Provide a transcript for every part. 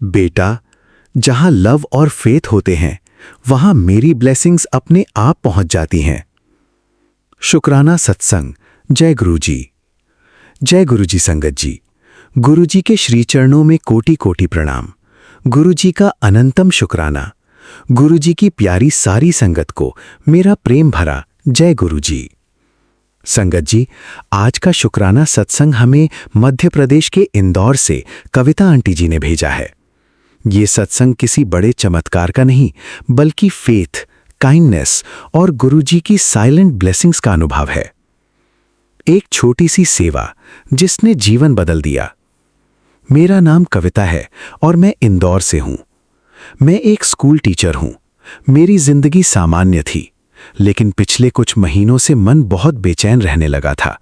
बेटा, जहां लव और फेथ होते हैं वहां मेरी ब्लेसिंग्स अपने आप पहुंच जाती हैं। शुक्राना सत्संग। जय गुरु जी। जय गुरु जी संगत जी। गुरु जी के श्री चरणों में कोटि कोटि प्रणाम। गुरु जी का अनंतम शुक्राना। गुरु जी की प्यारी सारी संगत को मेरा प्रेम भरा जय गुरु जी। संगत जी, आज का शुक्राना सत्संग हमें मध्य प्रदेश के इंदौर से कविता आंटी जी ने भेजा है। ये सत्संग किसी बड़े चमत्कार का नहीं, बल्कि फेथ, काइंडनेस और गुरुजी की साइलेंट ब्लेसिंग्स का अनुभव है। एक छोटी सी सेवा जिसने जीवन बदल दिया। मेरा नाम कविता है और मैं इंदौर से हूं। मैं एक स्कूल टीचर हूं। मेरी जिंदगी सामान्य थी, लेकिन पिछले कुछ महीनों से मन बहुत बेचैन रहने लगा था।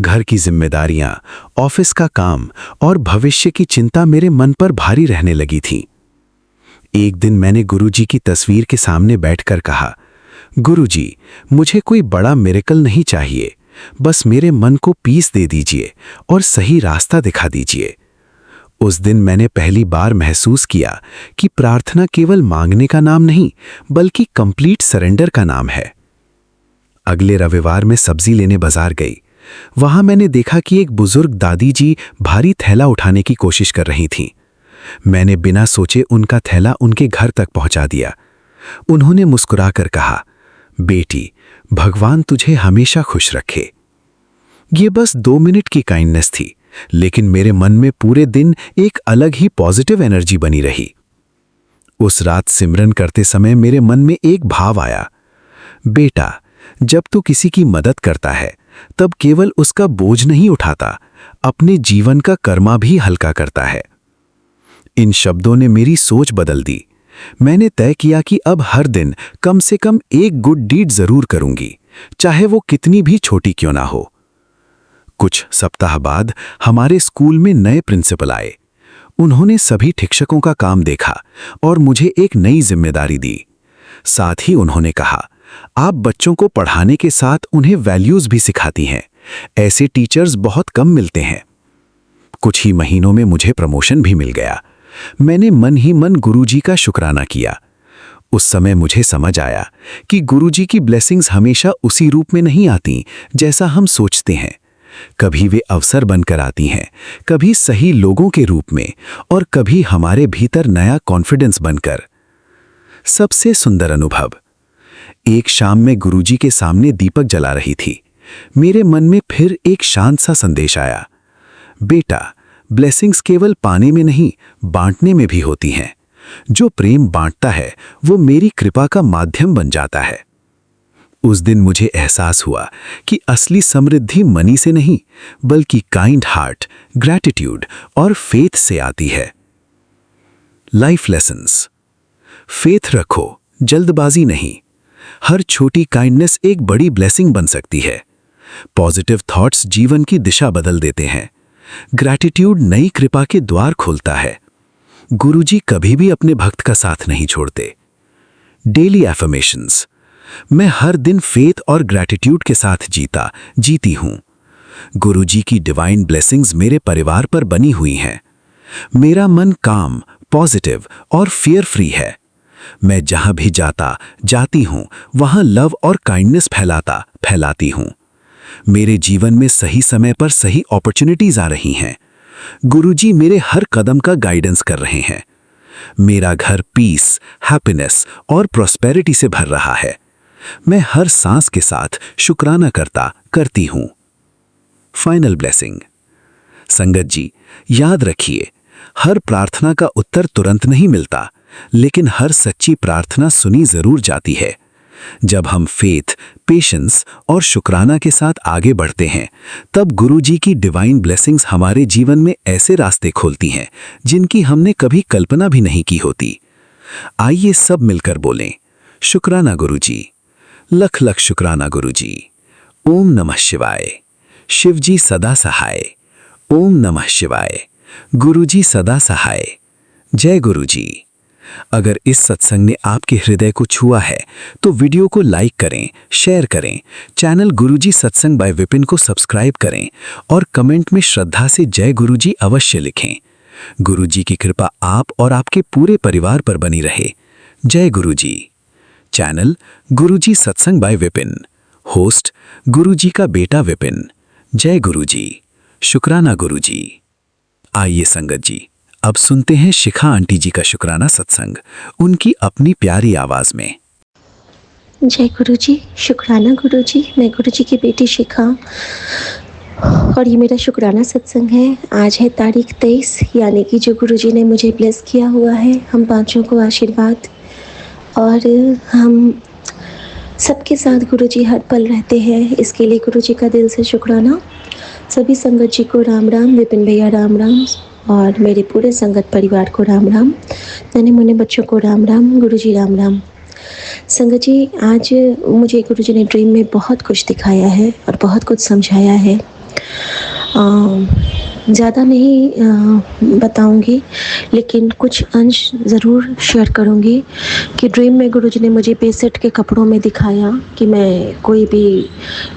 घर की जिम्मेदारियां, ऑफिस का काम और भविष्य की चिंता मेरे मन पर भारी रहने लगी थी। एक दिन मैंने गुरुजी की तस्वीर के सामने बैठकर कहा, गुरुजी, मुझे कोई बड़ा मिरेकल नहीं चाहिए, बस मेरे मन को पीस दे दीजिए और सही रास्ता दिखा दीजिए। उस दिन मैंने पहली बार महसूस किया कि प्रार्थना केवल मांगने का नाम नहीं, बल्कि कंप्लीट सरेंडर का नाम है। अगले रविवार मैं सब्जी लेने बाजार गई। वहां मैंने देखा कि एक बुजुर्ग दादी जी भारी थैला उठाने की कोशिश कर रही थीं। मैंने बिना सोचे उनका थैला उनके घर तक पहुंचा दिया। उन्होंने मुस्कुराकर कहा, बेटी, भगवान तुझे हमेशा खुश रखे। ये बस 2 मिनट की काइंडनेस थी, लेकिन मेरे मन में पूरे दिन एक अलग ही पॉजिटिव एनर्जी बनी रही। उस रात सिमरन करते समय मेरे मन में एक भाव आया, बेटा, जब तू किसी की मदद करता है तब केवल उसका बोझ नहीं उठाता, अपने जीवन का कर्मा भी हल्का करता है। इन शब्दों ने मेरी सोच बदल दी। मैंने तय किया कि अब हर दिन कम से कम एक गुड डीड जरूर करूंगी, चाहे वो कितनी भी छोटी क्यों ना हो। कुछ सप्ताह बाद हमारे स्कूल में नए प्रिंसिपल आए। उन्होंने सभी शिक्षकों का काम देखा और मुझे एक नई जिम्मेदारी दी। साथ ही उन्होंने कहा, आप बच्चों को पढ़ाने के साथ उन्हें वैल्यूज भी सिखाती हैं। ऐसे टीचर्स बहुत कम मिलते हैं। कुछ ही महीनों में मुझे प्रमोशन भी मिल गया। मैंने मन ही मन गुरुजी का शुक्राना किया। उस समय मुझे समझ आया कि गुरुजी की ब्लेसिंग्स हमेशा उसी रूप में नहीं आती जैसा हम सोचते हैं। कभी वे अवसर बनकर आती हैं, कभी सही लोगों के रूप में, और कभी हमारे भीतर नया कॉन्फिडेंस बनकर। सबसे सुंदर अनुभव, एक शाम में गुरुजी के सामने दीपक जला रही थी। मेरे मन में फिर एक शांत सा संदेश आया, बेटा, ब्लेसिंग्स केवल पाने में नहीं, बांटने में भी होती हैं। जो प्रेम बांटता है वो मेरी कृपा का माध्यम बन जाता है। उस दिन मुझे एहसास हुआ कि असली समृद्धि मनी से नहीं, बल्कि काइंड हार्ट, ग्रैटिट्यूड और फेथ से आती है। Life lessons. फेथ रखो, जल्दबाजी नहीं। हर छोटी काइंडनेस एक बड़ी ब्लेसिंग बन सकती है। पॉजिटिव थॉट्स जीवन की दिशा बदल देते हैं। ग्रैटिट्यूड नई कृपा के द्वार खोलता है। गुरुजी कभी भी अपने भक्त का साथ नहीं छोड़ते। Daily affirmations. मैं हर दिन फेथ और ग्रैटिट्यूड के साथ जीती हूं। गुरुजी की डिवाइन ब्लेसिंग्स मेरे परिवार पर बनी हुई हैं। मेरा मन काम, पॉजिटिव और फियर फ्री है। मैं जहां भी जाती हूं, वहां लव और काइंडनेस फैलाती हूं। मेरे जीवन में सही समय पर सही अपॉर्चुनिटीज आ रही हैं। गुरुजी मेरे हर कदम का गाइडेंस कर रहे हैं। मेरा घर पीस, हैप्पीनेस और प्रॉस्पेरिटी से भर रहा है। मैं हर सांस के साथ शुक्राना करती हूं। Final blessing. संगत जी, याद रखिए, हर प्रार्थना का उत्तर तुरंत नहीं मिलता, लेकिन हर सच्ची प्रार्थना सुनी जरूर जाती है। जब हम फेथ, पेशेंस और शुक्राना के साथ आगे बढ़ते हैं, तब गुरुजी की डिवाइन ब्लेसिंग्स हमारे जीवन में ऐसे रास्ते खोलती हैं जिनकी हमने कभी कल्पना भी नहीं की होती। आइए सब मिलकर बोलें, शुक्राना गुरुजी, लख लख शुक्राना गुरुजी। ओम नमः शिवाय। शिवजी सदा सहाय। ओम नमः शिवाय। गुरुजी सदा सहाय। जय गुरुजी। अगर इस सत्संग ने आपके हृदय को छुआ है तो वीडियो को लाइक करें, शेयर करें, चैनल गुरुजी सत्संग बाय विपिन को सब्सक्राइब करें और कमेंट में श्रद्धा से जय गुरुजी अवश्य लिखें। गुरुजी की कृपा आप और आपके पूरे परिवार पर बनी रहे। जय गुरुजी। चैनल गुरुजी सत्संग बाय विपिन। होस्ट गुरुजी का बेटा विपिन। जय गुरुजी। शुक्राना गुरुजी। आइए संगत जी, अब सुनते हैं शिखा आंटी जी का शुक्राना सत्संग, उनकी अपनी प्यारी आवाज में। जय गुरुजी। शुक्राना गुरुजी। मैं गुरुजी की बेटी शिखा और ये मेरा शुक्राना सत्संग है। आज है तारीख 23, यानी कि जो गुरुजी ने मुझे ब्लेस किया हुआ है, हम पांचों को आशीर्वाद, और हम सबके साथ गुरुजी हर पल रहते हैं, इसके लिए गुरुजी का दिल से शुक्राना। सभी संगत जी को राम राम, विपिन भैया राम राम, और मेरे पूरे संगत परिवार को राम राम, नन्हे मुन्ने बच्चों को राम राम, गुरुजी राम राम। संगत जी, आज मुझे गुरुजी ने ड्रीम में बहुत कुछ दिखाया है और बहुत कुछ समझाया है। ज़्यादा नहीं बताऊंगी, लेकिन कुछ अंश ज़रूर शेयर करूंगी कि ड्रीम में गुरुजी ने मुझे बेसेट के कपड़ों में दिखाया कि मैं कोई भी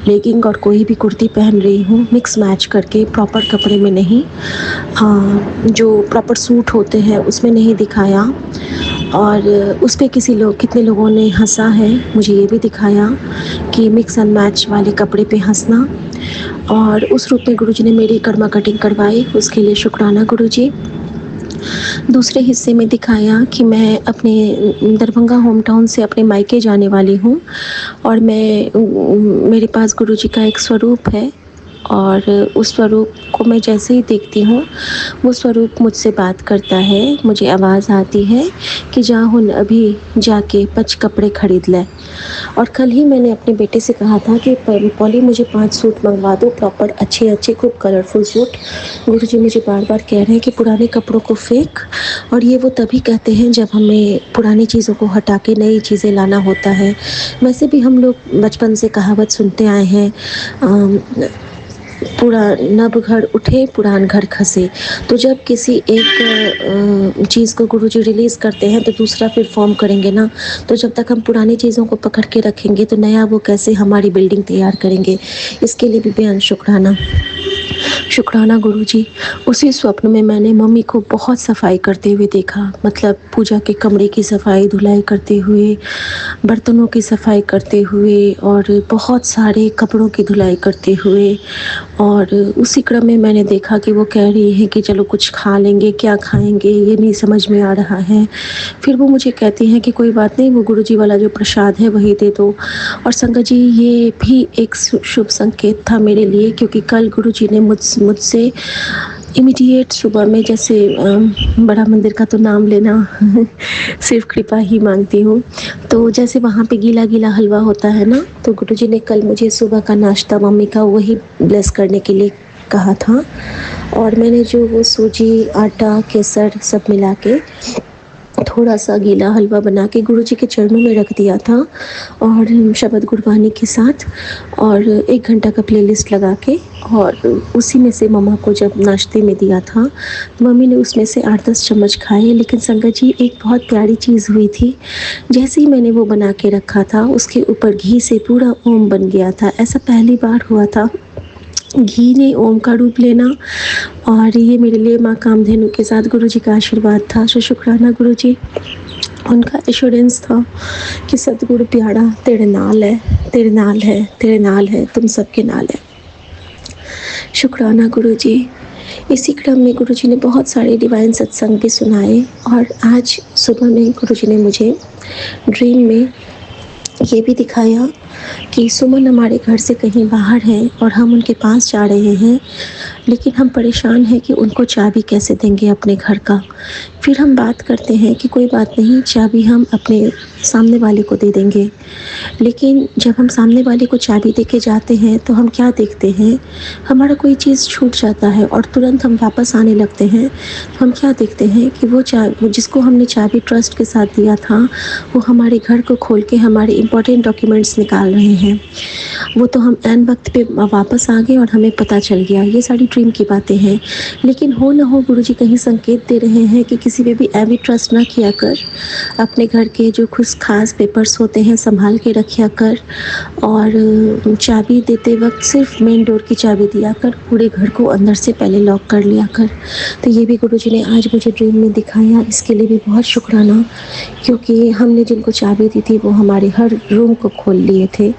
लेगिंग और कोई भी कुर्ती पहन रही हूँ, मिक्स मैच करके, प्रॉपर कपड़े में नहीं, जो प्रॉपर सूट होते हैं उसमें नहीं दिखाया। और उस पर कितने लोगों ने हंसा है, मुझे ये भी दिखाया कि मिक्स एंड मैच वाले कपड़े पे हंसना। और उस रूप में गुरुजी ने मेरी कर्मा कटिंग करवाई, उसके लिए शुक्राना गुरुजी। दूसरे हिस्से में दिखाया कि मैं अपने दरभंगा होम टाउन से अपने मायके जाने वाली हूँ, और मेरे पास गुरुजी का एक स्वरूप है, और उस स्वरूप को मैं जैसे ही देखती हूँ, वो स्वरूप मुझसे बात करता है। मुझे आवाज़ आती है कि जा हुन अभी जाके 5 कपड़े खरीद ले। और कल ही मैंने अपने बेटे से कहा था कि पॉली मुझे 5 सूट मंगवा दो, प्रॉपर अच्छे खूब कलरफुल सूट। गुरुजी मुझे बार बार कह रहे हैं कि पुराने कपड़ों को फेंक, और ये वो तभी कहते हैं जब हमें पुरानी चीज़ों को हटा के नई चीज़ें लाना होता है। वैसे भी हम लोग बचपन से कहावत सुनते आए हैं, नब घर उठे पुरान घर खसे। तो जब किसी एक चीज़ को गुरुजी रिलीज़ करते हैं तो दूसरा फिर फॉर्म करेंगे ना। तो जब तक हम पुरानी चीज़ों को पकड़ के रखेंगे तो नया वो कैसे हमारी बिल्डिंग तैयार करेंगे। इसके लिए भी बेहद शुक्राना गुरुजी। उसी स्वप्न में मैंने मम्मी को बहुत सफाई करते हुए देखा, मतलब पूजा के कमरे की सफाई धुलाई करते हुए, बर्तनों की सफाई करते हुए, और बहुत सारे कपड़ों की धुलाई करते हुए। और उसी क्रम में मैंने देखा कि वो कह रही है कि चलो कुछ खा लेंगे, क्या खाएंगे ये नहीं समझ में आ रहा है। फिर वो मुझे कहती हैं कि कोई बात नहीं, वो गुरुजी वाला जो प्रसाद है वही दे दो। और संगत जी, ये भी एक शुभ संकेत था मेरे लिए, क्योंकि कल गुरुजी ने मुझसे इमीडिएट सुबह में, जैसे बड़ा मंदिर का तो नाम लेना सिर्फ कृपा ही मांगती हूँ, तो जैसे वहाँ पे गीला गीला हलवा होता है ना, तो गुरुजी ने कल मुझे सुबह का नाश्ता मम्मी का वही ब्लेस करने के लिए कहा था। और मैंने जो वो सूजी, आटा, केसर सब मिला के थोड़ा सा गीला हलवा बना के गुरुजी के चरणों में रख दिया था, और शब्द गुरबानी के साथ, और 1 घंटा का प्लेलिस्ट लगा के, और उसी में से मम्मा को जब नाश्ते में दिया था, मम्मी ने उसमें से 8-10 चम्मच खाए। लेकिन संगत जी, एक बहुत प्यारी चीज़ हुई थी, जैसे ही मैंने वो बना के रखा था, उसके ऊपर घी से पूरा ओम बन गया था। ऐसा पहली बार हुआ था, घी ने ओम का रूप लेना, और ये मेरे लिए माँ कामधेनु के साथ गुरुजी का आशीर्वाद था। शुक्राना गुरुजी, उनका एश्योरेंस था कि सतगुरु प्यारा तेरे नाल है, तेरे नाल है, तेरे नाल है, तुम सबके नाल है। शुक्राना गुरुजी। इसी क्रम में गुरुजी ने बहुत सारे डिवाइन सत्संग भी सुनाए, और आज सुबह में गुरुजी ने मुझे ड्रीम में ये भी दिखाया कि सुमन हमारे घर से कहीं बाहर हैं और हम उनके पास जा रहे हैं, लेकिन हम परेशान हैं कि उनको चाबी कैसे देंगे अपने घर का। फिर हम बात करते हैं कि कोई बात नहीं, चाबी हम अपने सामने वाले को दे देंगे। लेकिन जब हम सामने वाले को चाबी दे के जाते हैं तो हम क्या देखते हैं, हमारा कोई चीज़ छूट जाता है और तुरंत हम वापस आने लगते हैं। हम क्या देखते हैं कि वो जिसको हमने चाबी ट्रस्ट के साथ दिया था, वो हमारे घर को खोल के हमारे इम्पोर्टेंट डॉक्यूमेंट्स निकाल रहे हैं। वो तो हम ऐन वक्त पे वापस आ गए और हमें पता चल गया। ये सारी ड्रीम की बातें हैं, लेकिन हो ना हो गुरुजी कहीं संकेत दे रहे हैं कि किसी पे भी ऐवी ट्रस्ट ना किया कर, अपने घर के जो कुछ खास पेपर्स होते हैं संभाल के रखा कर, और चाबी देते वक्त सिर्फ मेन डोर की चाबी दिया कर, पूरे घर को अंदर से पहले लॉक कर लिया कर। तो ये भी गुरुजी ने आज मुझे ड्रीम में दिखाया, इसके लिए भी बहुत शुक्राना, क्योंकि हमने जिनको चाबी दी थी वो हमारे हर रूम को खोल लिए थे,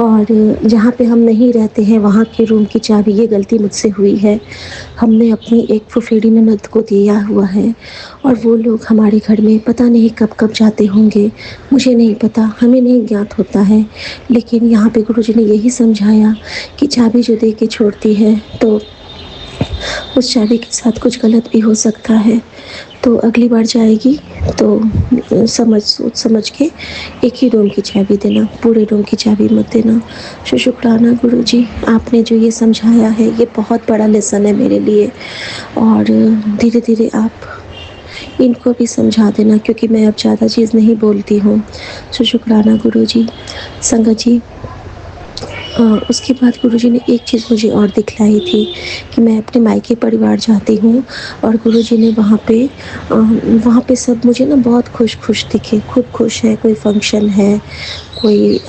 और जहाँ पे हम नहीं रहते हैं वहाँ के रूम की चाबी, ये गलती मुझसे हुई है। हमने अपनी एक फुफेड़ी ननद को दिया हुआ है, और वो लोग हमारे घर में पता नहीं कब कब जाते होंगे, मुझे नहीं पता, हमें नहीं ज्ञात होता है। लेकिन यहाँ पे गुरुजी ने यही समझाया कि चाबी जो दे के छोड़ती है तो उस चाबी के साथ कुछ गलत भी हो सकता है, तो अगली बार जाएगी तो सोच समझ के एक ही रूम की चाबी देना, पूरे रूम की चाबी मत देना। शुक्राना गुरुजी, आपने जो ये समझाया है ये बहुत बड़ा लेसन है मेरे लिए, और धीरे धीरे आप इनको भी समझा देना, क्योंकि मैं अब ज़्यादा चीज़ नहीं बोलती हूँ। शुक्राना गुरुजी। संगत जी, उसके बाद गुरुजी ने एक चीज़ मुझे और दिखलाई थी कि मैं अपने मायके परिवार जाती हूँ, और गुरुजी ने वहाँ पे सब मुझे ना बहुत खुश दिखे, खूब खुश है। कोई फंक्शन है, कोई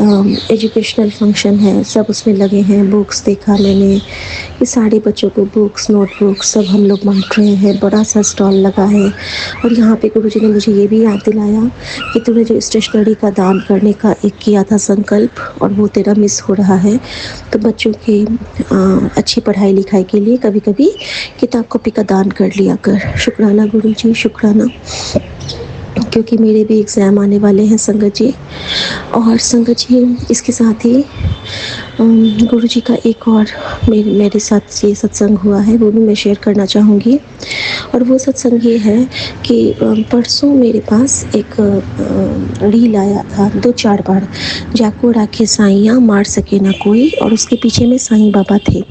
एजुकेशनल फंक्शन है, सब उसमें लगे हैं। बुक्स देखा मैंने, ये सारे बच्चों को बुक्स, नोटबुक्स सब हम लोग बांट रहे हैं, बड़ा सा स्टॉल लगा है। और यहाँ पे गुरुजी ने मुझे ये भी याद दिलाया कि तूने जो स्टेशनरी का दान करने का एक किया था संकल्प, और वो तेरा मिस हो रहा है, तो बच्चों की अच्छी पढ़ाई लिखाई के लिए कभी कभी किताब कॉपी का दान कर लिया कर। शुक्राना गुरुजी, शुक्राना, क्योंकि मेरे भी एग्ज़ाम आने वाले हैं संगत जी। और संगत जी, इसके साथ ही गुरुजी का एक और मेरे साथ ये सत्संग हुआ है, वो भी मैं शेयर करना चाहूँगी। और वो सत्संग ये है कि परसों मेरे पास एक रील आया था 2-4 बार, जाको राखे साइयाँ मार सके ना कोई, और उसके पीछे में साईं बाबा थे,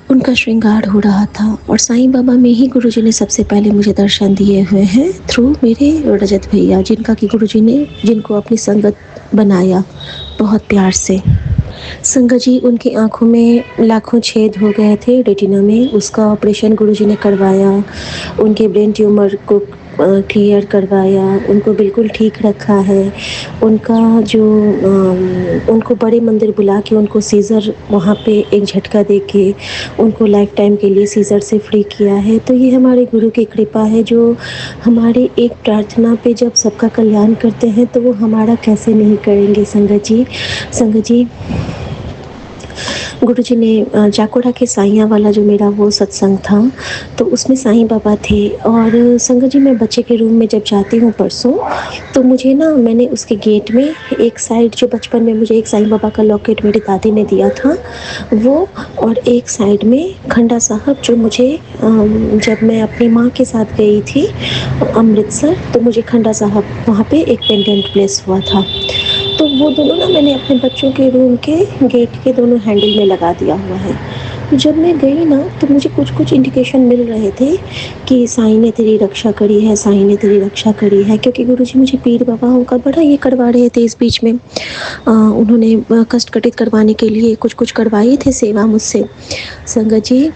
उनका श्रृंगार हो रहा था। और साईं बाबा में ही गुरुजी ने सबसे पहले मुझे दर्शन दिए हुए हैं, थ्रू मेरे रजत भैया, जिनको अपनी संगत बनाया बहुत प्यार से। संगत जी, उनकी आँखों में लाखों छेद हो गए थे रेटिना में, उसका ऑपरेशन गुरुजी ने करवाया, उनके ब्रेन ट्यूमर को क्लियर करवाया, उनको बिल्कुल ठीक रखा है। उनको बड़े मंदिर बुला के उनको सीज़र वहाँ पे एक झटका दे के उनको लाइफ टाइम के लिए सीज़र से फ्री किया है। तो ये हमारे गुरु की कृपा है, जो हमारी एक प्रार्थना पे जब सबका कल्याण करते हैं तो वो हमारा कैसे नहीं करेंगे। संगत जी, गुरुजी ने जाको राखे साइयाँ वाला जो मेरा वो सत्संग था, तो उसमें साईं बाबा थे। और संगत जी, मैं बच्चे के रूम में जब जाती हूँ परसों, तो मुझे ना, मैंने उसके गेट में एक साइड, जो बचपन में मुझे एक साईं बाबा का लॉकेट मेरी दादी ने दिया था वो, और एक साइड में खंडा साहब, जो मुझे जब मैं अपनी माँ के साथ गई थी अमृतसर, तो मुझे खंडा साहब वहाँ पे एक पेंडेंट प्लेस हुआ था। तो वो दोनों ना मैंने अपने बच्चों के रूम के गेट के दोनों हैंडल में लगा दिया हुआ है। तो जब मैं गई ना, तो मुझे कुछ इंडिकेशन मिल रहे थे कि साईं ने तेरी रक्षा करी है, साईं ने तेरी रक्षा करी है, क्योंकि गुरुजी मुझे पीर बाबाओं का बड़ा ये करवा रहे थे इस बीच में। उन्होंने कष्ट कटित करवाने के लिए कुछ करवाए थे सेवा मुझसे। संगत जी,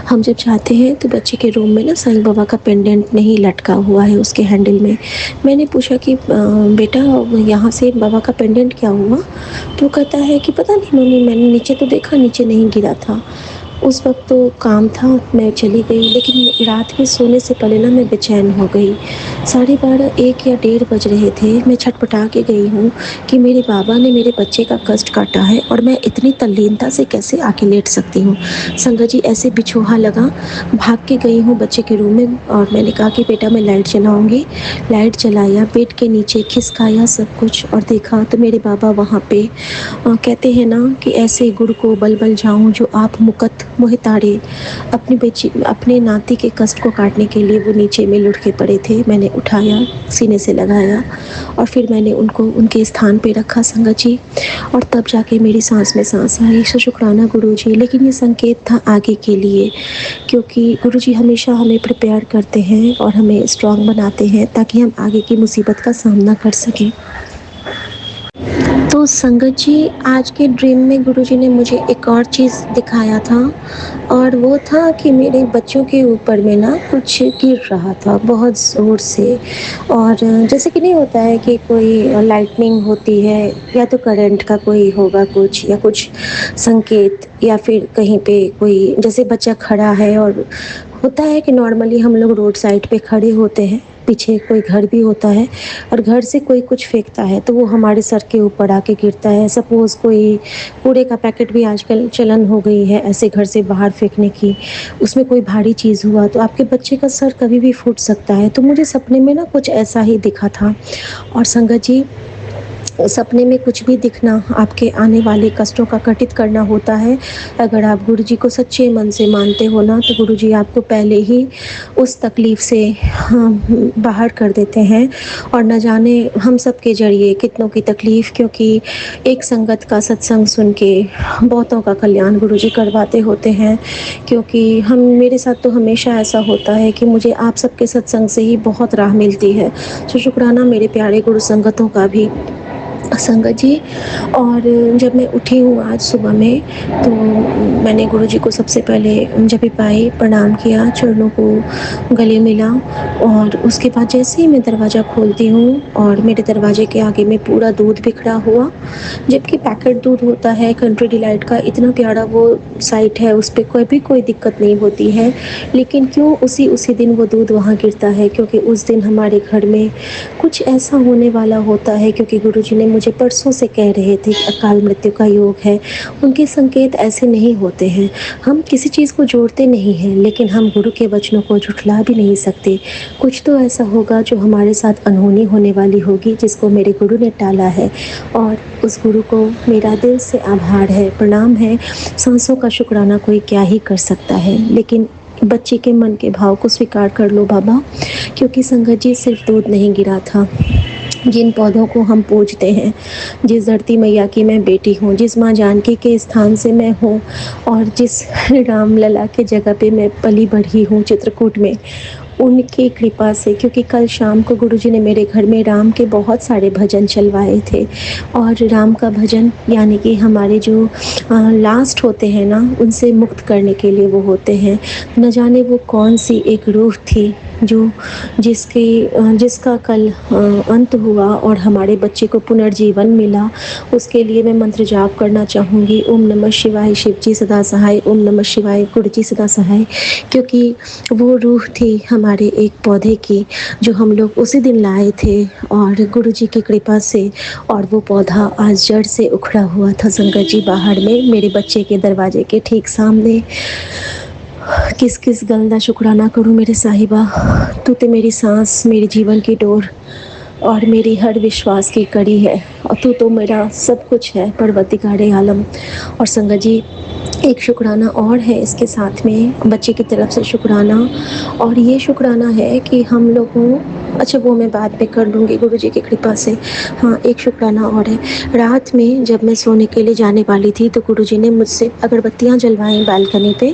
हम जब जाते हैं तो बच्चे के रूम में ना साईं बाबा का पेंडेंट नहीं लटका हुआ है उसके हैंडल में। मैंने पूछा कि बेटा, यहाँ से बाबा का पेंडेंट क्या हुआ? तो कहता है कि पता नहीं मम्मी, मैंने नीचे तो देखा, नीचे नहीं गिरा था। उस वक्त तो काम था, मैं चली गई, लेकिन रात में सोने से पहले ना मैं बेचैन हो गई। 12:30, 1 या 1:30 बज रहे थे। मैं छटपटा के गई हूँ कि मेरे बाबा ने मेरे बच्चे का कष्ट काटा है, और मैं इतनी तल्लीनता से कैसे आके लेट सकती हूँ। संगत जी, ऐसे बिछोहा लगा, भाग के गई हूँ बच्चे के रूम में, और मैंने कहा कि बेटा मैं लाइट जलाऊँगी। लाइट जलाया, बेड के नीचे खिसकाया सब कुछ, और देखा तो मेरे बाबा वहाँ पे कहते हैं ना कि ऐसे गुड़ को बल बल जाऊँ जो आप मुकत मोहे तारे, अपने नाती के कष्ट को काटने के लिए वो नीचे में लुढ़के पड़े थे। मैंने उठाया, सीने से लगाया, और फिर मैंने उनको उनके स्थान पे रखा संगत जी, और तब जाके मेरी सांस में सांस आई। शुक्राना गुरुजी। लेकिन ये संकेत था आगे के लिए, क्योंकि गुरुजी हमेशा हमें प्रिपेयर करते हैं और हमें स्ट्रांग बनाते हैं ताकि हम आगे की मुसीबत का सामना कर सकें। तो संगत जी, आज के ड्रीम में गुरुजी ने मुझे एक और चीज़ दिखाया था और वो था कि मेरे बच्चों के ऊपर में ना कुछ गिर रहा था बहुत ज़ोर से। और जैसे कि नहीं होता है कि कोई लाइटनिंग होती है या तो करंट का कोई होगा कुछ या कुछ संकेत, या फिर कहीं पे कोई जैसे बच्चा खड़ा है। और होता है कि नॉर्मली हम लोग रोड साइड पे खड़े होते हैं, पीछे कोई घर भी होता है और घर से कोई कुछ फेंकता है तो वो हमारे सर के ऊपर आके गिरता है। सपोज़ कोई कूड़े का पैकेट भी आजकल चलन हो गई है ऐसे घर से बाहर फेंकने की, उसमें कोई भारी चीज़ हुआ तो आपके बच्चे का सर कभी भी फूट सकता है। तो मुझे सपने में ना कुछ ऐसा ही दिखा था। और संगत जी, सपने में कुछ भी दिखना आपके आने वाले कष्टों का घटित करना होता है। अगर आप गुरुजी को सच्चे मन से मानते हो ना, तो गुरुजी आपको पहले ही उस तकलीफ़ से बाहर कर देते हैं। और न जाने हम सब के ज़रिए कितनों की तकलीफ़, क्योंकि एक संगत का सत्संग सुन के बहुतों का कल्याण गुरुजी करवाते होते हैं। क्योंकि हम मेरे साथ तो हमेशा ऐसा होता है कि मुझे आप सबके सत्संग से ही बहुत राह मिलती है। तो शुक्राना मेरे प्यारे गुरु संगतों का भी। संगत जी, और जब मैं उठी हूँ आज सुबह में, तो मैंने गुरुजी को सबसे पहले जपी पाई, प्रणाम किया, चरणों को गले मिला। और उसके बाद जैसे ही मैं दरवाज़ा खोलती हूँ और मेरे दरवाजे के आगे में पूरा दूध बिखरा हुआ, जबकि पैकेट दूध होता है कंट्री डिलाइट का, इतना प्यारा वो साइट है, उस पे कोई भी कोई दिक्कत नहीं होती है। लेकिन क्यों उसी दिन वो दूध वहाँ गिरता है? क्योंकि उस दिन हमारे घर में कुछ ऐसा होने वाला होता है, क्योंकि गुरुजी ने मुझे परसों से कह रहे थे कि अकाल मृत्यु का योग है। उनके संकेत ऐसे नहीं होते हैं। हम किसी चीज़ को जोड़ते नहीं हैं, लेकिन हम गुरु के वचनों को झुठला भी नहीं सकते। कुछ तो ऐसा होगा जो हमारे साथ अनहोनी होने वाली होगी, जिसको मेरे गुरु ने टाला है। और उस गुरु को मेरा दिल से आभार है, प्रणाम है। सांसों का शुक्राना कोई क्या ही कर सकता है, लेकिन बच्चे के मन के भाव को स्वीकार कर लो बाबा। क्योंकि संगत जी, सिर्फ दूध नहीं गिरा था। जिन पौधों को हम पूजते हैं, जिस धरती मैया की मैं बेटी हूँ, जिस माँ जानकी के स्थान से मैं हूँ, और जिस राम लला के जगह पे मैं पली बढ़ी हूँ चित्रकूट में, उनकी कृपा से। क्योंकि कल शाम को गुरुजी ने मेरे घर में राम के बहुत सारे भजन चलवाए थे। और राम का भजन यानी कि हमारे जो लास्ट होते हैं ना, उनसे मुक्त करने के लिए वो होते हैं। न जाने वो कौन सी एक रूह थी जो जिसका कल अंत हुआ और हमारे बच्चे को पुनर्जीवन मिला। उसके लिए मैं मंत्र जाप करना चाहूँगी, ओम नमः शिवाय शिव जी सदा सहाय, ओम नमः शिवाय गुरु जी सदा सहाय। क्योंकि वो रूह थी हमारे एक पौधे की, जो हम लोग उसी दिन लाए थे और गुरु जी की कृपा से। और वो पौधा आज जड़ से उखड़ा हुआ था संगत जी, बाहर में मेरे बच्चे के दरवाजे के ठीक सामने। किस किस गल दा शुक्राना करूँ मेरे साहिबा, तू तो मेरी सांस, मेरी जीवन की डोर और मेरी हर विश्वास की कड़ी है। और तू तो मेरा सब कुछ है, परवरदिगारे आलम। और संगत जी, एक शुक्राना और है इसके साथ में, बच्चे की तरफ से शुक्राना। और ये शुक्राना है कि हम लोगों, अच्छा वो मैं बाद में कर लूँगी गुरुजी की कृपा से। हाँ, एक शुक्राना और है। रात में जब मैं सोने के लिए जाने वाली थी, तो गुरुजी ने मुझसे अगरबत्तियाँ जलवाईं बालकनी पे,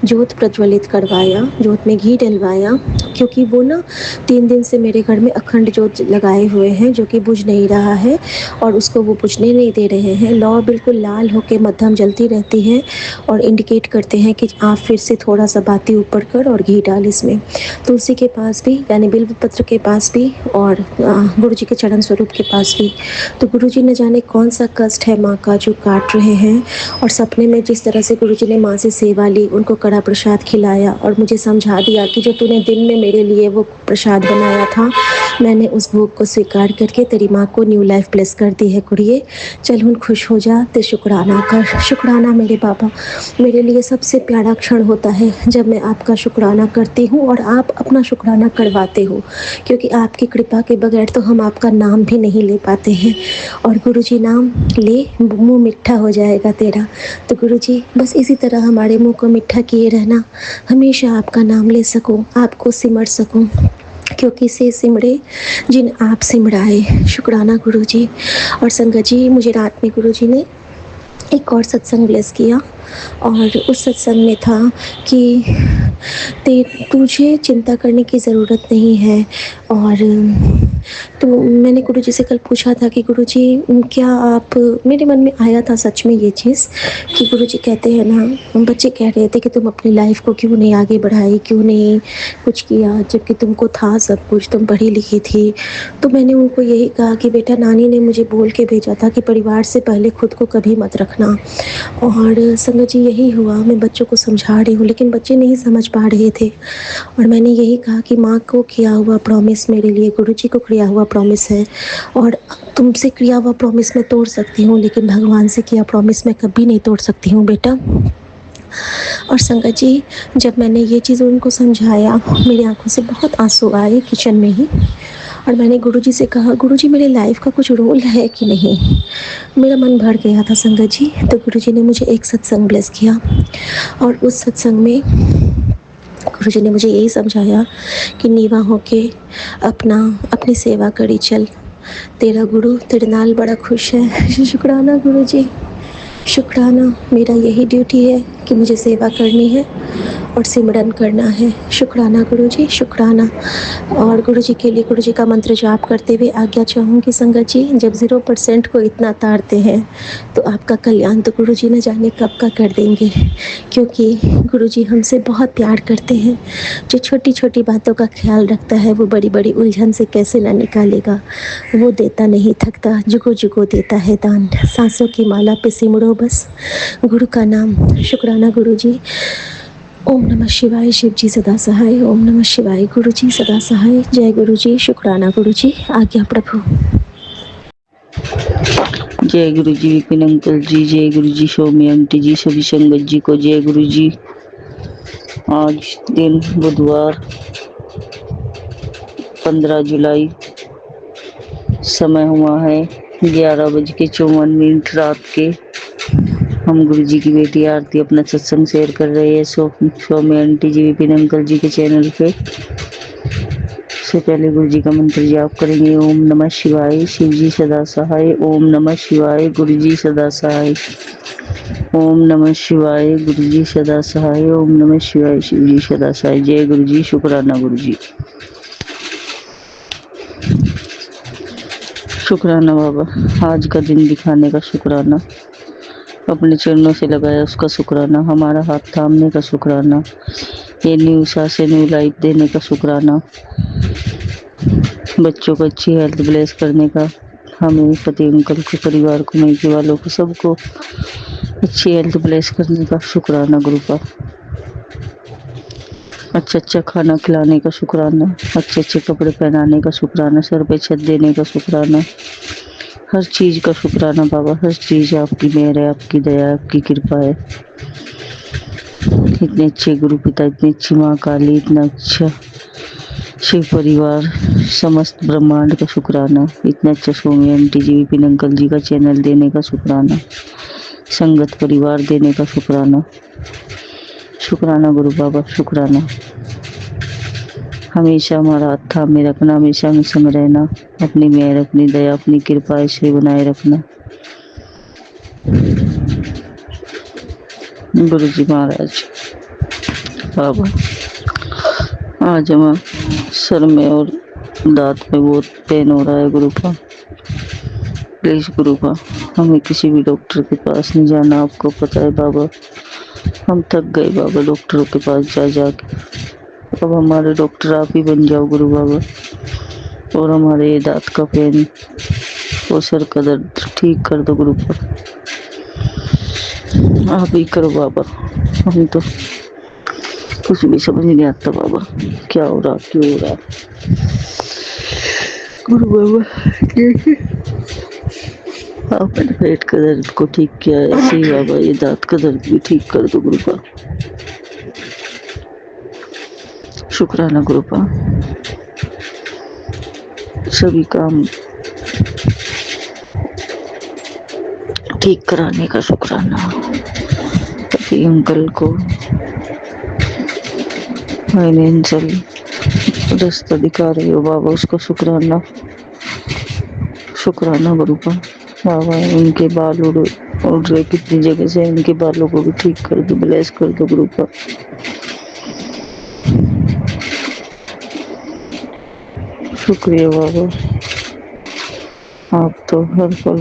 जोत प्रज्वलित करवाया, जोत में घी डलवाया। क्योंकि वो ना 3 दिन से मेरे घर में अखंड जोत लगाए हुए हैं, जो कि बुझ नहीं रहा है और उसको वो बुझने नहीं दे रहे हैं। लौ बिल्कुल लाल होकर मध्यम जलती रहती है और इंडिकेट करते हैं कि आप फिर से थोड़ा सा बाती ऊपर कर और घी डाल इसमें। तुलसी के पास भी, यानी बिल्व पत्र के पास भी, और गुरु जी के चरण स्वरूप के पास भी। तो गुरु जी न जाने कौन सा कष्ट है माँ का जो काट रहे हैं। और सपने में जिस तरह से गुरु जी ने माँ से सेवा ली, उनको कड़ा प्रसाद खिलाया और मुझे समझा दिया कि जो तूने दिन में मेरे लिए वो प्रसाद बनाया था, मैंने उस भोग को स्वीकार करके तेरी माँ को न्यू लाइफ ब्लेस कर दी है कुड़िए। चल हुन खुश हो जा, ते शुक्राना कर। शुक्राना मेरे बाबा, मेरे लिए सबसे प्यारा क्षण होता है जब मैं आपका शुक्राना करती हूँ और आप अपना शुक्राना करवाते हो। क्योंकि आपकी कृपा के बगैर तो हम आपका नाम भी नहीं ले पाते हैं। और गुरुजी नाम ले, मुँह मिठा हो जाएगा तेरा। तो गुरुजी, बस इसी तरह हमारे मुँह को मिठा किए रहना, हमेशा आपका नाम ले सकूँ, आपको सिमर सकूँ, क्योंकि से सिमरे जिन आप सिमराए। शुक्राना गुरुजी। और संगत जी, मुझे रात में गुरुजी ने एक और सत्संग ब्लेस किया, और उस सत्संग में था कि तुझे चिंता करने की ज़रूरत नहीं है, और तो मैंने गुरुजी से कल पूछा था कि गुरुजी क्या आप, मेरे मन में आया था सच में ये चीज़ कि गुरुजी कहते हैं ना, बच्चे कह रहे थे कि तुम अपनी लाइफ को क्यों नहीं आगे बढ़ाई, क्यों नहीं कुछ किया, जबकि तुमको था सब कुछ, तुम पढ़ी लिखी थी। तो मैंने उनको यही कहा कि बेटा, नानी ने मुझे बोल के भेजा था कि परिवार से पहले खुद को कभी मत रखना। और संगत जी यही हुआ, मैं बच्चों को समझा रही हूँ लेकिन बच्चे नहीं समझ पा रहे थे। और मैंने यही कहा कि माँ को किया हुआ प्रॉमिस मेरे लिए गुरुजी को किया हुआ प्रॉमिस है, और तुमसे किया हुआ प्रॉमिस मैं तोड़ सकती हूँ लेकिन भगवान से किया प्रॉमिस मैं कभी नहीं तोड़ सकती हूँ बेटा। और संगत जी, जब मैंने ये चीज़ उनको समझाया, मेरी आंखों से बहुत आंसू आए किचन में ही। और मैंने गुरुजी से कहा, गुरुजी मेरी लाइफ का कुछ रोल है कि नहीं। मेरा मन भर गया था संगत जी। तो गुरुजी ने मुझे एक सत्संग ब्लेस किया, और उस सत्संग में गुरुजी ने मुझे यही समझाया कि नीवा होके अपनी सेवा करी चल, तेरा गुरु तेरे नाल बड़ा खुश है। शुक्राना गुरुजी, शुक्राना। मेरा यही ड्यूटी है कि मुझे सेवा करनी है और सिमरन करना है। शुक्राना गुरुजी, शुक्राना। और गुरुजी के लिए गुरुजी का मंत्र जाप करते हुए आज्ञा चाहूँगी संगत जी, जब 0% को इतना तारते हैं तो आपका कल्याण तो गुरुजी न जाने कब का कर देंगे, क्योंकि गुरुजी हमसे बहुत प्यार करते हैं। जो छोटी छोटी बातों का ख्याल रखता है वो बड़ी बड़ी उलझन से कैसे ना निकालेगा। वो देता नहीं थकता, जुगो जुगो देता है दान। सांसों की माला पे सिमरो बस गुरु का नाम। शुक्राना गुरुजी। ओम नमः शिवाय, शिव जी सदा सहाय। ओम नमः शिवाय, गुरु जी सदा सहाय। जय गुरु जी, शुक्राना गुरु जी, आज्ञा प्रभु। जय गुरु जी विपिन अंकल जी, जय गुरु जी सौम्य आंटी जी, सभी संगत जी को जय गुरु जी। आज दिन बुधवार 15 जुलाई, समय हुआ है 11:54 रात के। हम गुरु जी की बेटी आरती अपना सत्संग शेयर कर रहे हैं सौम्य आंटी जी विपिन अंकल जी के चैनल पे। से पहले गुरु जी का मंत्र जाप करेंगे। ओम नमः शिवाय, शिव जी सदा सहाय। ओम नमः शिवाय, गुरु जी सदा सहाय। ओम नमः शिवाय, गुरु जी सदा सहाय। ओम नमः शिवाय, शिव जी सदा सहाय। जय गुरु जी, शुक्राना गुरु जी। शुक्राना बाबा, आज का दिन दिखाने का शुक्राना, अपने चरणों से लगाया उसका शुक्राना, हमारा हाथ थामने का शुक्राना, ये न्यू सांस से न्यू लाइफ देने का शुक्राना, बच्चों को अच्छी हेल्थ ब्लेस करने का, हमें पति अंकल के परिवार को, मैके वालों को, सबको अच्छी हेल्थ ब्लेस करने का शुक्राना गुरु का। अच्छा खाना खिलाने का शुक्राना, अच्छे कपड़े पहनाने का शुक्राना, सर पे छत देने का शुक्राना, हर चीज़ का शुक्राना बाबा। हर चीज़ आपकी मेहर है, आपकी दया है, आपकी कृपा है। इतने अच्छे गुरु पिता, इतनी अच्छी माँ काली, इतना अच्छा शिव परिवार, समस्त ब्रह्मांड का शुक्राना। इतना अच्छा सौम्य आंटी जी विपिन अंकल जी का चैनल देने का शुक्राना, संगत परिवार देने का शुक्राना। शुक्राना गुरु बाबा, शुक्राना। हमेशा हमारा हाथ थामे रखना, हमेशा हम संग रहना, अपनी मेहर, अपनी दया, अपनी कृपा ऐसे बनाए रखना गुरु जी महाराज। बाबा, आज हम सर में और दांत में बहुत पेन हो रहा है गुरु का। प्लीज गुरु का, हमें किसी भी डॉक्टर के पास नहीं जाना, आपको पता है बाबा। हम थक गए बाबा डॉक्टरों के पास जा जाके। अब हमारे डॉक्टर आप ही बन जाओ गुरु बाबा, और हमारे दांत का पेन और सर का दर्द ठीक कर दो गुरु बाबा, आप ही करो बाबा। हम तो कुछ भी समझ नहीं आता बाबा, क्या हो रहा, क्यों हो रहा गुरु बाबा। आपने पेट का दर्द को ठीक किया है, ऐसे ही बाबा ये दांत का दर्द भी ठीक कर दो गुरु का। शुक्राना गुरु का, सभी काम ठीक कराने का शुक्राना। पति अंकल को फाइनेंशियल रास्ता दिखा रही हो बाबा, उसका शुक्राना। शुक्राना गुरु का बाबा। उनके बाल उड़ रहे कितनी जगह से, उनके बालों को भी ठीक कर दो, ब्लेस कर दो गुरु का। शुक्रिया बाबा, आप तो हर पल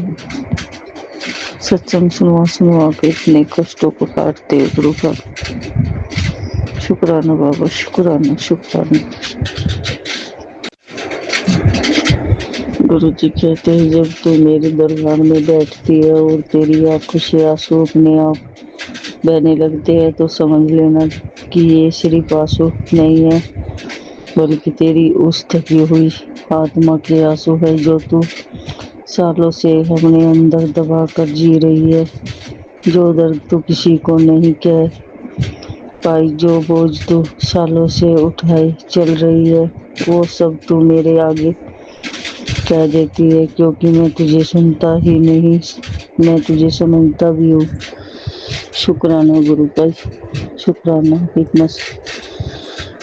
सत्संग सुनवा सुनवा के इतने कष्टों को काटते हो गुरु का। शुक्राना बाबा, शुक्राना शुक्राना। गुरु जी कहते हैं जब तू मेरे दरबार में बैठती है और तेरी आंखों से आंसू अपने आप बहने लगते हैं तो समझ लेना कि ये सिर्फ आंसू नहीं है बल्कि तेरी उस थकी हुई आत्मा के आंसू है जो तू सालों से अपने अंदर दबा कर जी रही है। जो दर्द तू किसी को नहीं कह पाई, जो बोझ तू सालों से उठाई चल रही है, वो सब तू मेरे आगे कह देती है क्योंकि मैं तुझे सुनता ही नहीं, मैं तुझे समझता भी हूँ। शुक्राना गुरु भाई, शुक्राना इतना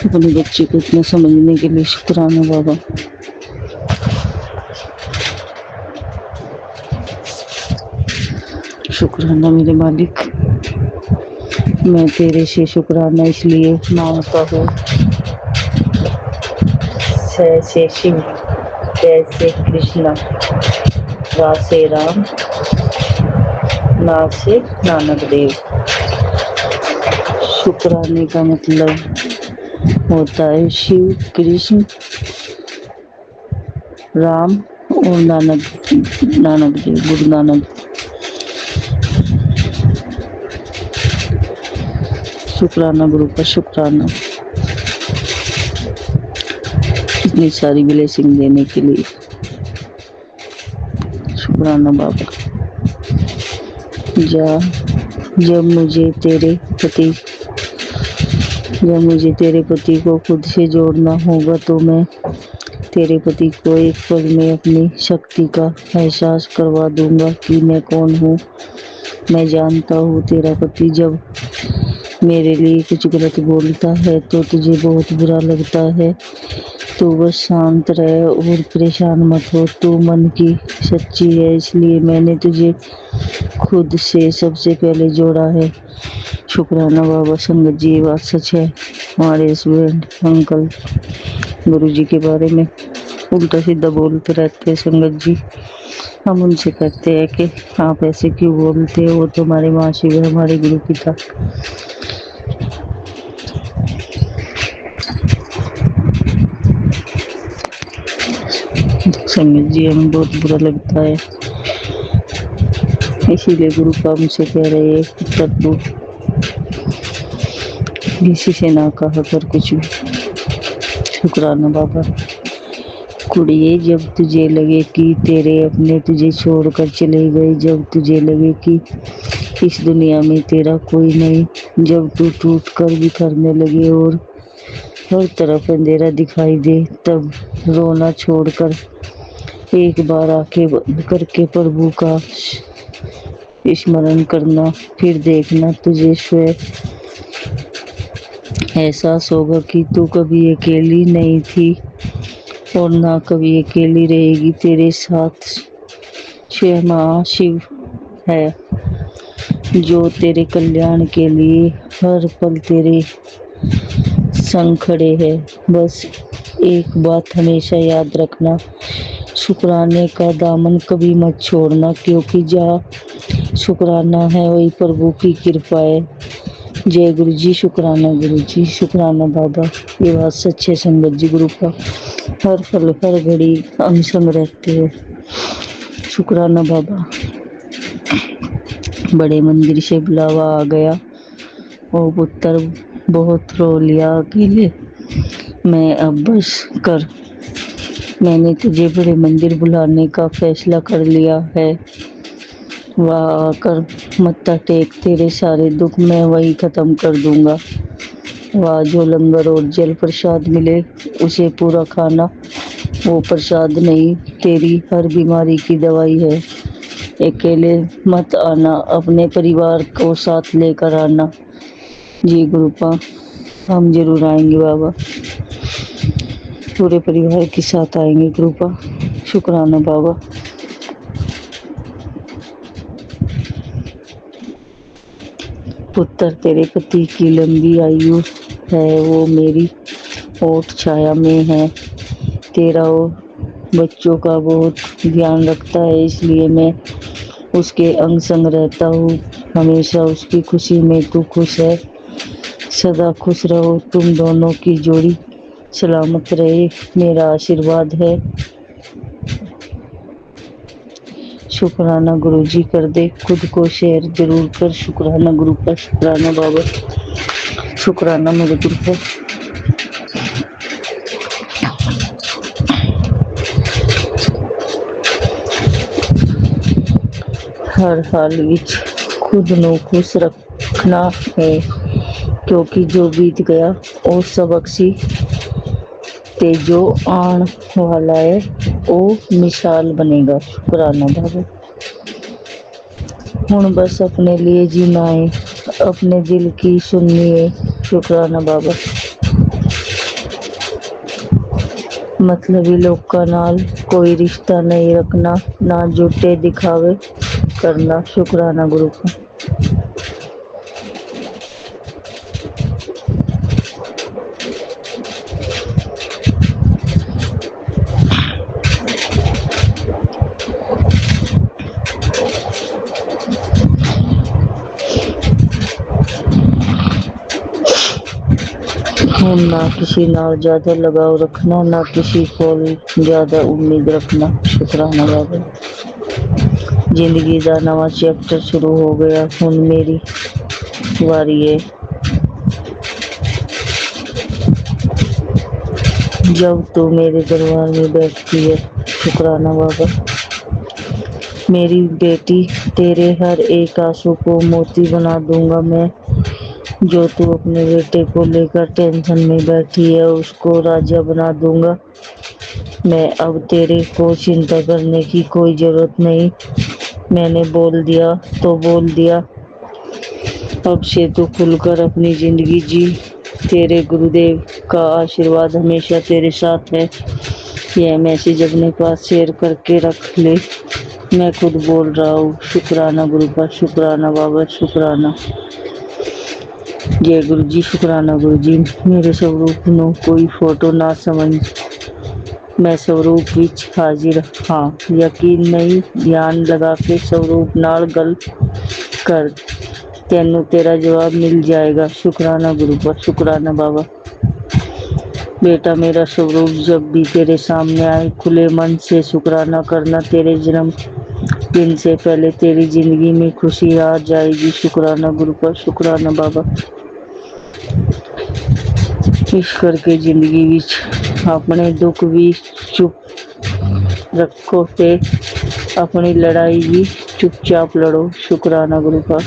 अपने बच्चे को इतना समझने के लिए। शुक्राना बाबा। शुक्राना मेरे मालिक, मैं तेरे से शुक्राना इसलिए मांगता हूँ। से शिव, जैसे कृष्णा, रा से राम, ना से नानक देव। शुक्राने का मतलब होता है शिव, कृष्ण, राम और नानक देव, गुरु नानक। शुक्राना गुरु का, शुक्राना इतनी सारी ब्लेसिंग देने के लिए। शुक्राना बाबा। जब मुझे तेरे पति को खुद से जोड़ना होगा तो मैं तेरे पति को एक पल में अपनी शक्ति का एहसास करवा दूंगा कि मैं कौन हूँ। मैं जानता हूँ तेरा पति जब मेरे लिए कुछ गलत बोलता है तो तुझे बहुत बुरा लगता है। तू बस शांत रह और परेशान मत हो। तू मन की सच्ची है इसलिए मैंने तुझे खुद से सबसे पहले जोड़ा है। शुक्राना बाबा। संगत जी, ये बात सच है। हमारे हस्बैंड अंकल गुरु जी के बारे में उल्टा सीधा बोलते रहते हैं संगत जी। हम उनसे कहते हैं कि आप ऐसे क्यों बोलते हो, वो तो हमारे माँ शिव है, हमारे गुरु पिता। संगत जी हमें बहुत बुरा लगता है, इसीलिए गुरु का हमसे कह रहे हैं पुत्र तू किसी से ना कहा कर कुछ भी। शुक्राना बाबा। कुड़िए, जब तुझे लगे कि तेरे अपने तुझे छोड़कर चले गए, जब तुझे लगे कि इस दुनिया में तेरा कोई नहीं, जब तू टूट कर बिखरने लगे और हर तरफ अंधेरा दिखाई दे, तब रोना छोड़कर एक बार आंखें बंद करके प्रभु का स्मरण करना। फिर देखना तुझे स्वयं एहसास होगा कि तू कभी अकेली नहीं थी और ना कभी अकेली रहेगी। तेरे साथ स्वयं महाशिव है जो तेरे कल्याण के लिए हर पल तेरे संग खड़े हैं। बस एक बात हमेशा याद रखना, शुक्राने का दामन कभी मत छोड़ना, क्योंकि जहाँ शुक्राना है वही प्रभु की कृपा है। जय गुरु जी। शुक्राना गुरु जी, शुक्राना बाबा। ये बात सच्चे संगत जी, गुरु का हर पल हर घड़ी हम संग रहते हैं। शुक्राना बाबा। बड़े मंदिर से बुलावा आ गया, ओ पुत्र बहुत रो लिया अकेले, मैं अब बस कर, मैंने तुझे बड़े मंदिर बुलाने का फैसला कर लिया है। वहाँ आकर मत्था टेक, तेरे सारे दुख मैं वही खत्म कर दूंगा। वहाँ जो लंगर और जल प्रसाद मिले उसे पूरा खाना, वो प्रसाद नहीं तेरी हर बीमारी की दवाई है। अकेले मत आना, अपने परिवार को साथ लेकर आना। जी गुरुपा, हम जरूर आएंगे बाबा, पूरे परिवार के साथ आएंगे गुरुपा। शुक्राना बाबा। पुत्र, तेरे पति की लंबी आयु है, वो मेरी ओट छाया में है। तेरा बच्चों का बहुत ध्यान रखता है, इसलिए मैं उसके अंग संग रहता हूँ। हमेशा उसकी खुशी में तू खुश है। सदा खुश रहो, तुम दोनों की जोड़ी सलामत रहे, मेरा आशीर्वाद है। शुक्राना गुरुजी कर दे, खुद को शेयर जरूर कर। शुक्राना गुरु का, शुक्राना बाबा, शुक्राना मेरे गुरु का। हर हाल विच खुद ਨੂੰ खुश रखना है, क्योंकि जो बीत गया वो सबक सी ते जो आन वाला है वो मिसाल बनेगा। शुक्राना बाबा। हुण बस अपने लिए जीना है, अपने दिल की सुननी है। शुक्राना बाबा। मतलबी लोकां नाल कोई रिश्ता नहीं रखना, ना झूठे दिखावे करना। शुक्राना गुरु का। हम ना किसी नाल ज्यादा लगाव रखना, ना किसी को ज्यादा उम्मीद रखना। शुक्राना बाबा। जिंदगी का नवा चैप्टर शुरू हो गया, हुण मेरी वारी है। जब तू मेरे दरबार में बैठती है। शुक्राना बाबा। मेरी बेटी, तेरे हर एक आंसू को मोती बना दूंगा मैं। जो तू अपने बेटे को लेकर टेंशन में बैठी है, उसको राजा बना दूंगा मैं। अब तेरे को चिंता करने की कोई जरूरत नहीं, मैंने बोल दिया तो बोल दिया। अब से तू खुलकर अपनी जिंदगी जी। तेरे गुरुदेव का आशीर्वाद हमेशा तेरे साथ है। यह मैसेज अपने पास शेयर करके रख ले, मैं खुद बोल रहा हूँ। शुक्राना गुरु का, शुक्राना बाबा, शुक्राना। जय गुरु जी। शुक्राना गुरु जी। मेरे स्वरूप ਨੂੰ ਕੋਈ ਫੋਟੋ ਨਾ ਸਮਝ, ਮੈਂ स्वरूप ਵਿੱਚ ਹਾਜ਼ਰ ਹਾਂ। ਯਕੀਨ ਨਹੀਂ, ਧਿਆਨ ਲਗਾ ਕੇ स्वरूप ਨਾਲ ਗੱਲ ਕਰ, ਤੈਨੂੰ तेरा जवाब मिल जाएगा। शुक्राना गुरु का, शुक्राना बाबा। बेटा मेरा स्वरूप जब भी तेरे सामने आए, खुले मन से शुक्राना करना। तेरे जन्म दिन से पहले तेरी जिंदगी में खुशी आ जाएगी। शुक्राना गुरु का, शुक्राना बाबा। इस करके जिंदगी विच अपने दुख भी चुप रखो ते अपनी लड़ाई भी चुपचाप लड़ो। शुक्राना गुरु का।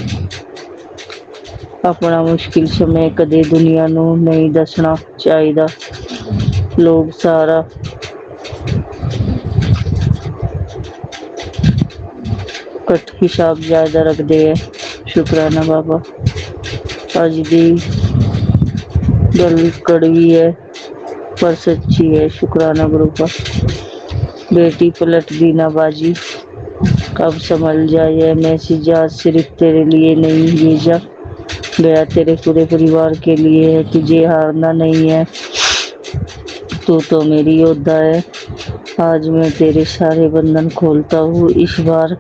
अपना मुश्किल समय कदे दुनिया नू नहीं दसना चाहिदा। लोग सारा कट हिसाब ज्यादा रखते हैं। शुक्राना बाबा। अज दी गल कड़वी है पर सच्ची है। शुक्राना गुरु का। बेटी पलट दी ना बाजी, अब संभल जा। यह मैसेज आज सिर्फ तेरे लिए नहीं भेजा गया, तेरे पूरे परिवार के लिए है। तुझे हारना नहीं है, तू तो मेरी योद्धा है। आज मैं तेरे सारे बंधन खोलता हूँ। इस बार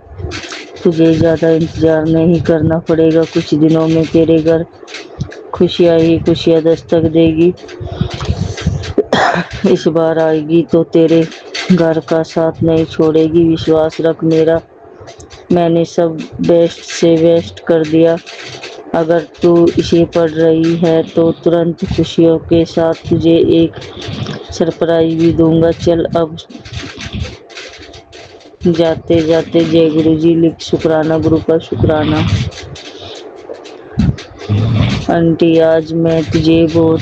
तुझे ज्यादा इंतजार नहीं करना पड़ेगा। कुछ दिनों में तेरे घर खुशियाँ ही खुशियाँ दस्तक देगी। इस बार आएगी तो तेरे घर का साथ नहीं छोड़ेगी। विश्वास रख मेरा, मैंने सब बेस्ट से बेस्ट कर दिया। अगर तू इसे पढ़ रही है तो तुरंत खुशियों के साथ तुझे एक सरप्राइज भी दूंगा। चल अब जाते जाते जय गुरु जी लिख। शुक्राना गुरु का, शुक्राना। आंटी आज मैं तुझसे बहुत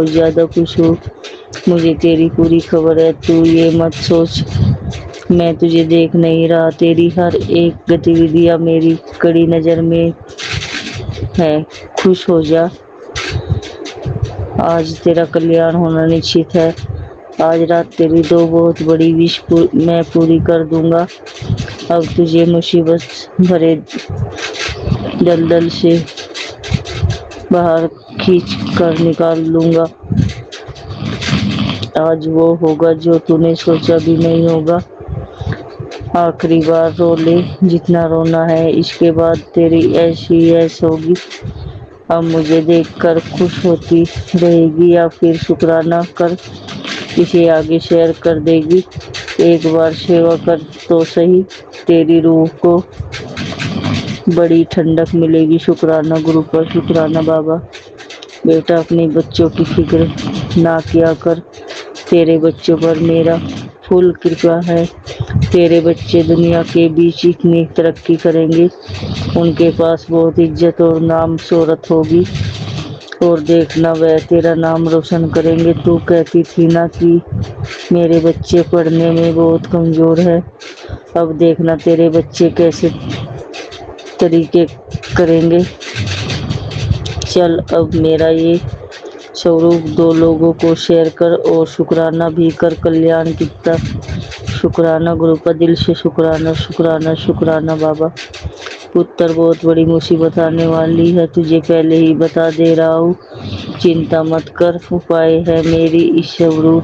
ज़्यादा खुश हूँ। मुझे तेरी पूरी खबर है। तू ये मत सोच मैं तुझे देख नहीं रहा। तेरी हर एक गतिविधियाँ मेरी कड़ी नज़र में है। खुश हो जा, आज तेरा कल्याण होना निश्चित है। आज रात तेरी दो बहुत बड़ी विश मैं पूरी कर दूंगा। अब तुझे मुसीबत भरे दलदल से बाहर खींच कर निकाल लूंगा। आज वो होगा जो तूने सोचा भी नहीं होगा। आखिरी बार रो ले जितना रोना है, इसके बाद तेरी ऐशी ऐश होगी। अब मुझे देखकर खुश होती रहेगी या फिर शुक्राना कर इसे आगे शेयर कर देगी। एक बार सेवा कर तो सही, तेरी रूह को बड़ी ठंडक मिलेगी। शुक्राना गुरु पर, शुक्राना बाबा। बेटा अपने बच्चों की फिक्र ना किया कर, तेरे बच्चों पर मेरा फुल कृपा है। तेरे बच्चे दुनिया के बीच इतनी तरक्की करेंगे, उनके पास बहुत इज्जत और नाम शोहरत होगी, और देखना वह तेरा नाम रोशन करेंगे। तू कहती थी ना कि मेरे बच्चे पढ़ने में बहुत कमज़ोर है, अब देखना तेरे बच्चे कैसे तरीके करेंगे। चल अब मेरा ये स्वरूप 2 लोगों को शेयर कर और शुक्राना भी कर। कल्याण कितना शुक्राना गुरु का, दिल से शुक्राना, शुक्राना, शुक्राना बाबा। पुत्र बहुत बड़ी मुसीबत आने वाली है, तुझे पहले ही बता दे रहा हूँ, चिंता मत कर। उपाय है मेरी इस स्वरूप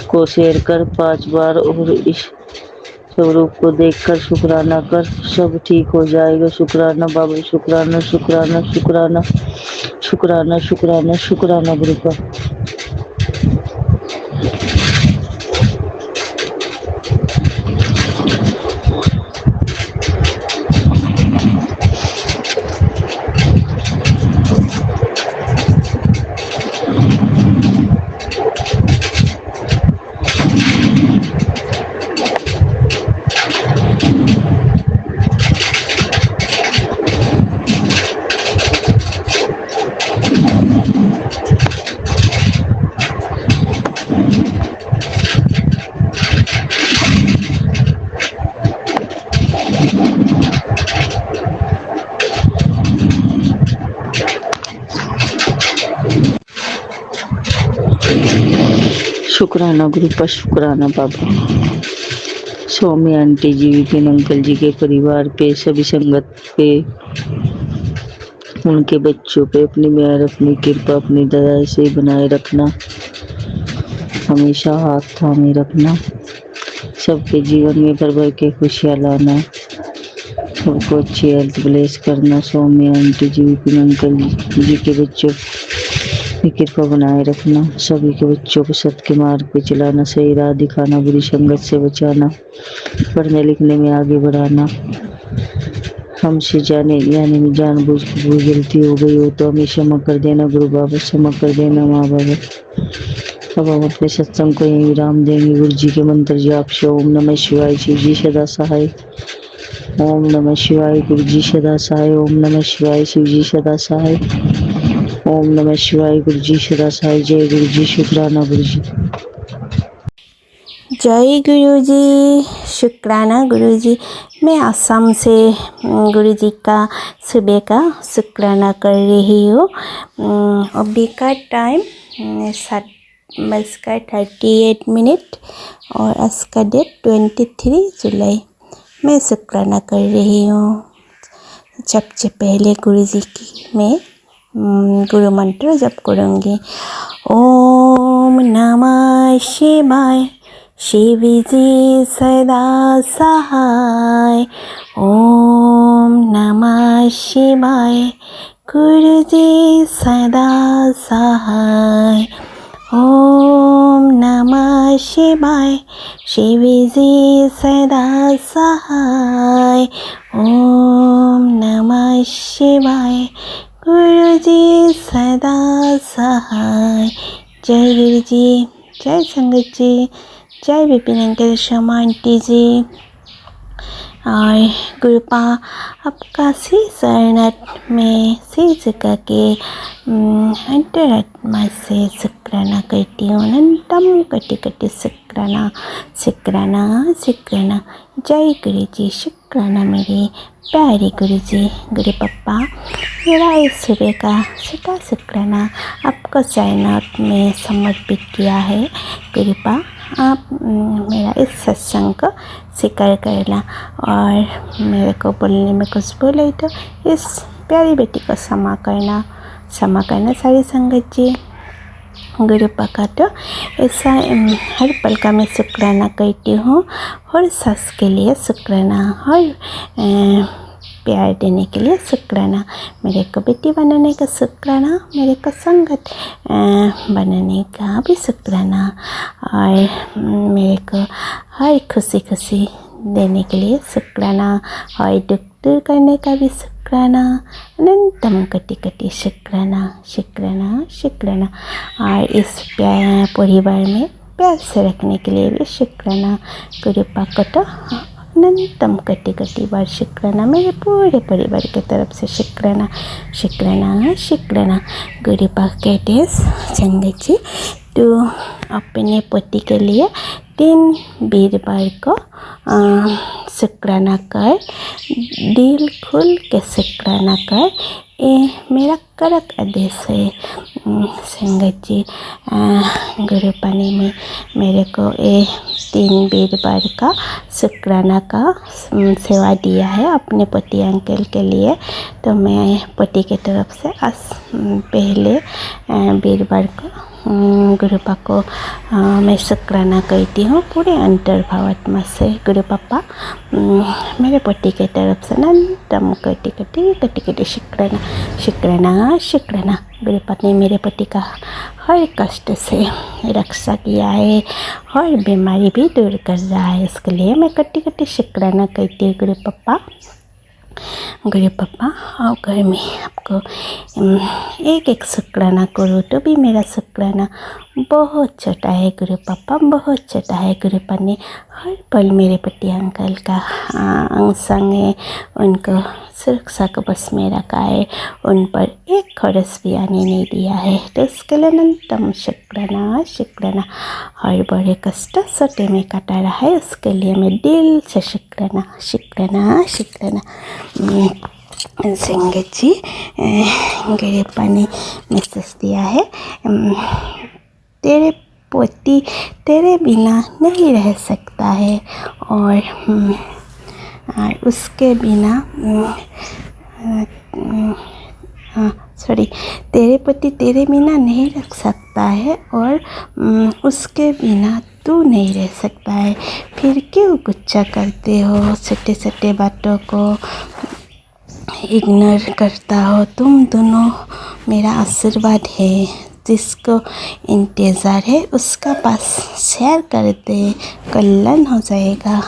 को शेयर कर 5 बार और इस स्वरूप को देखकर शुक्राना कर, सब ठीक हो जाएगा। शुक्राना बाबा, शुक्राना, शुक्राना, शुक्राना, शुक्राना, शुक्राना, शुक्राना गुरु का। शुक्राना गुरु पर, शुक्राना बाबा। स्वामी आंटी जी, विपिन अंकल जी के परिवार पे, सभी संगत पे, उनके बच्चों पे अपनी मेहर, अपनी कृपा, अपनी दया से बनाए रखना, हमेशा हाथ थामे रखना, सबके जीवन में भर भर के खुशियाँ लाना, सबको अच्छी हेल्थ ब्लेस करना। स्वामी आंटी जी, विपिन अंकल जी के बच्चों की कृपा बनाए रखना, सभी के बच्चों को सत्य के मार्ग पे चलाना, सही राह दिखाना, बुरी संगत से बचाना, पढ़ने लिखने में आगे बढ़ाना। हमसे जाने में जानबूझ के कोई गलती हो गई हो तो हमें क्षमा कर देना गुरु बाबा, क्षमा कर देना माँ बाबा। अब हम अपने सत्संग को यहीं विराम देंगे। गुरु जी के मंत्र जाप से ओम नमः शिवाय, शिव जी सदा सहाय। ओम नमः शिवाय, गुरु जी सदा सहाय। ओम नमः शिवाय, शिव जी सदा सहाय। ओम नमः शिवाय, गुरु जी सदा सहाय। जय गुरु जी, शुक्राना गुरु जी। जय गुरु जी, शुक्राना गुरु जी। मैं असम से गुरु जी का सुबह का शुक्राना कर रही हूँ। अभी का टाइम 7:38 और आज का डेट 23 जुलाई। मैं शुक्राना कर रही हूँ। सबसे पहले गुरु जी की मैं गुरु मंत्र जप करूँगी। ओम नमः शिवाय, शिव जी सदा सहाय। ओम नमः शिवाय, गुरु जी सदा सहाय। ओम नमः शिवाय, शिव जी सदा सहाय। ओम नमः शिवाय, गुरु जी सदा सहाय। जय गुरु जी, जय संगत जी, जय विपिन अंकल, शर्मा आंटी जी और गुरुपा। आपका श्री शरणत में सिर झुका के अंतरात्मा से शुक्राना करती हूँ। अनंतम कटी कटी शुक्राना, शुक्राना, शुक्राना। जय गुरु जी, शुक्राना मेरे प्यारे गुरु जी। गुरु पप्पा, मेरा इस सुबह का छोटा शुक्राना आपको चैनल में समर्पित किया है। गुरुपा, आप मेरा इस सत्संग को स्वीकार करना और मेरे को बोलने में कुछ बोले तो इस प्यारी बेटी को क्षमा करना सारी संगत जी। गुरुपा का तो ऐसा हर पल का मैं शुक्राना करती हूँ। हर सांस के लिए शुक्राना, हर प्यार देने के लिए शुक्राना, मेरे को बेटी बनाने का शुक्राना, मेरे को संगत बनाने का भी शुक्राना, और मेरे को हर खुशी खुशी देने के लिए शुक्राना, और दुख दूर करने का भी शुक्राना, अनंतम कटी कटी शुक्राना शुक्राना शुक्राना, और इस प्यार परिवार में प्यार से रखने के लिए भी शुक्राना। गुरुपा को तो अनंतम कटी कटी बार शुक्राना, मेरे पूरे परिवार की तरफ से शुक्राना शुक्राना शुक्राना। गुरुपा कहते हैं संगत जी, तो अपने पति के लिए 3 वीरवार को शुक्राना कर, दिल खुल के शुक्राना कर, ये मेरा कड़क आदेश है संगत जी। गुरुपा ने मेरे को ये 3 वीरवार का शुक्राना का सेवा दिया है अपने पति अंकल के लिए, तो मैं पति की तरफ से पहले वीरवार को गुरुपा को मैं शुक्राना करती हूँ पूरे अंतर्भावात्मा से। गुरु पापा मेरे पति की तरफ से अनंतम कटी कटी कटी कटी शुक्राना शुक्राना शुक्राना। गुरुपा ने मेरे पति का हर कष्ट से रक्षा किया है, हर बीमारी भी दूर कर रहा है, इसके लिए मैं कटी कटी शुक्राना करती हूँ गुरु पापा। गुरु पापा और घर में आपको एक एक शुक्राना करो तो भी मेरा शुक्राना बहुत छोटा है गुरु पापा, बहुत छोटा है। गुरुपा ने हर पल मेरे पति अंकल का अंग संग है, उनको सुरक्षा को बस में रखा है, उन पर एक खरस भी आने नहीं दिया है, तो इसके लिए अनंतम शुक्राना शुक्राना। हर बड़े कष्ट सटे में काटा रहा है, उसके लिए मैं दिल से शुक्राना शुक्राना शुक्राना। संगत जी, गुरुपा ने मैसेज दिया है, तेरे पति तेरे बिना नहीं रह सकता है, और उसके बिना तेरे पति तेरे बिना नहीं रख सकता है, और उसके बिना तू नहीं रह सकता है। फिर क्यों गुस्सा करते हो, छोटे छोटे बातों को इग्नोर करता हो। तुम दोनों मेरा आशीर्वाद है, जिसको इंतज़ार है उसका पास शेयर कर दे, कल्याण हो जाएगा।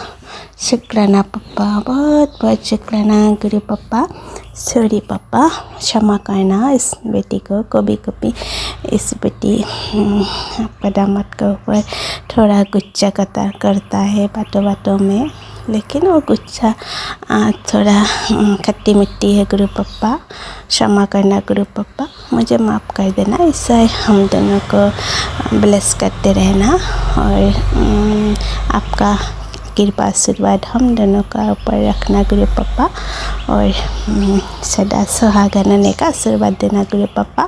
शुक्राना पापा, बहुत बहुत शुक्राना गुरु पापा। सॉरी पापा, क्षमा करना इस बेटी को, कभी कभी इस बेटी आपका दामाद के ऊपर थोड़ा गुस्सा करता है बातों बातों में, लेकिन वो गुस्सा थोड़ा खट्टी मिट्टी है गुरु पापा, क्षमा करना गुरु पापा, मुझे माफ़ कर देना। इससे हम दोनों को ब्लेस करते रहना, और आपका कृपा आशीर्वाद हम दोनों का ऊपर रखना गुरु पापा, और सदा सुहागन का आशीर्वाद देना गुरु पापा।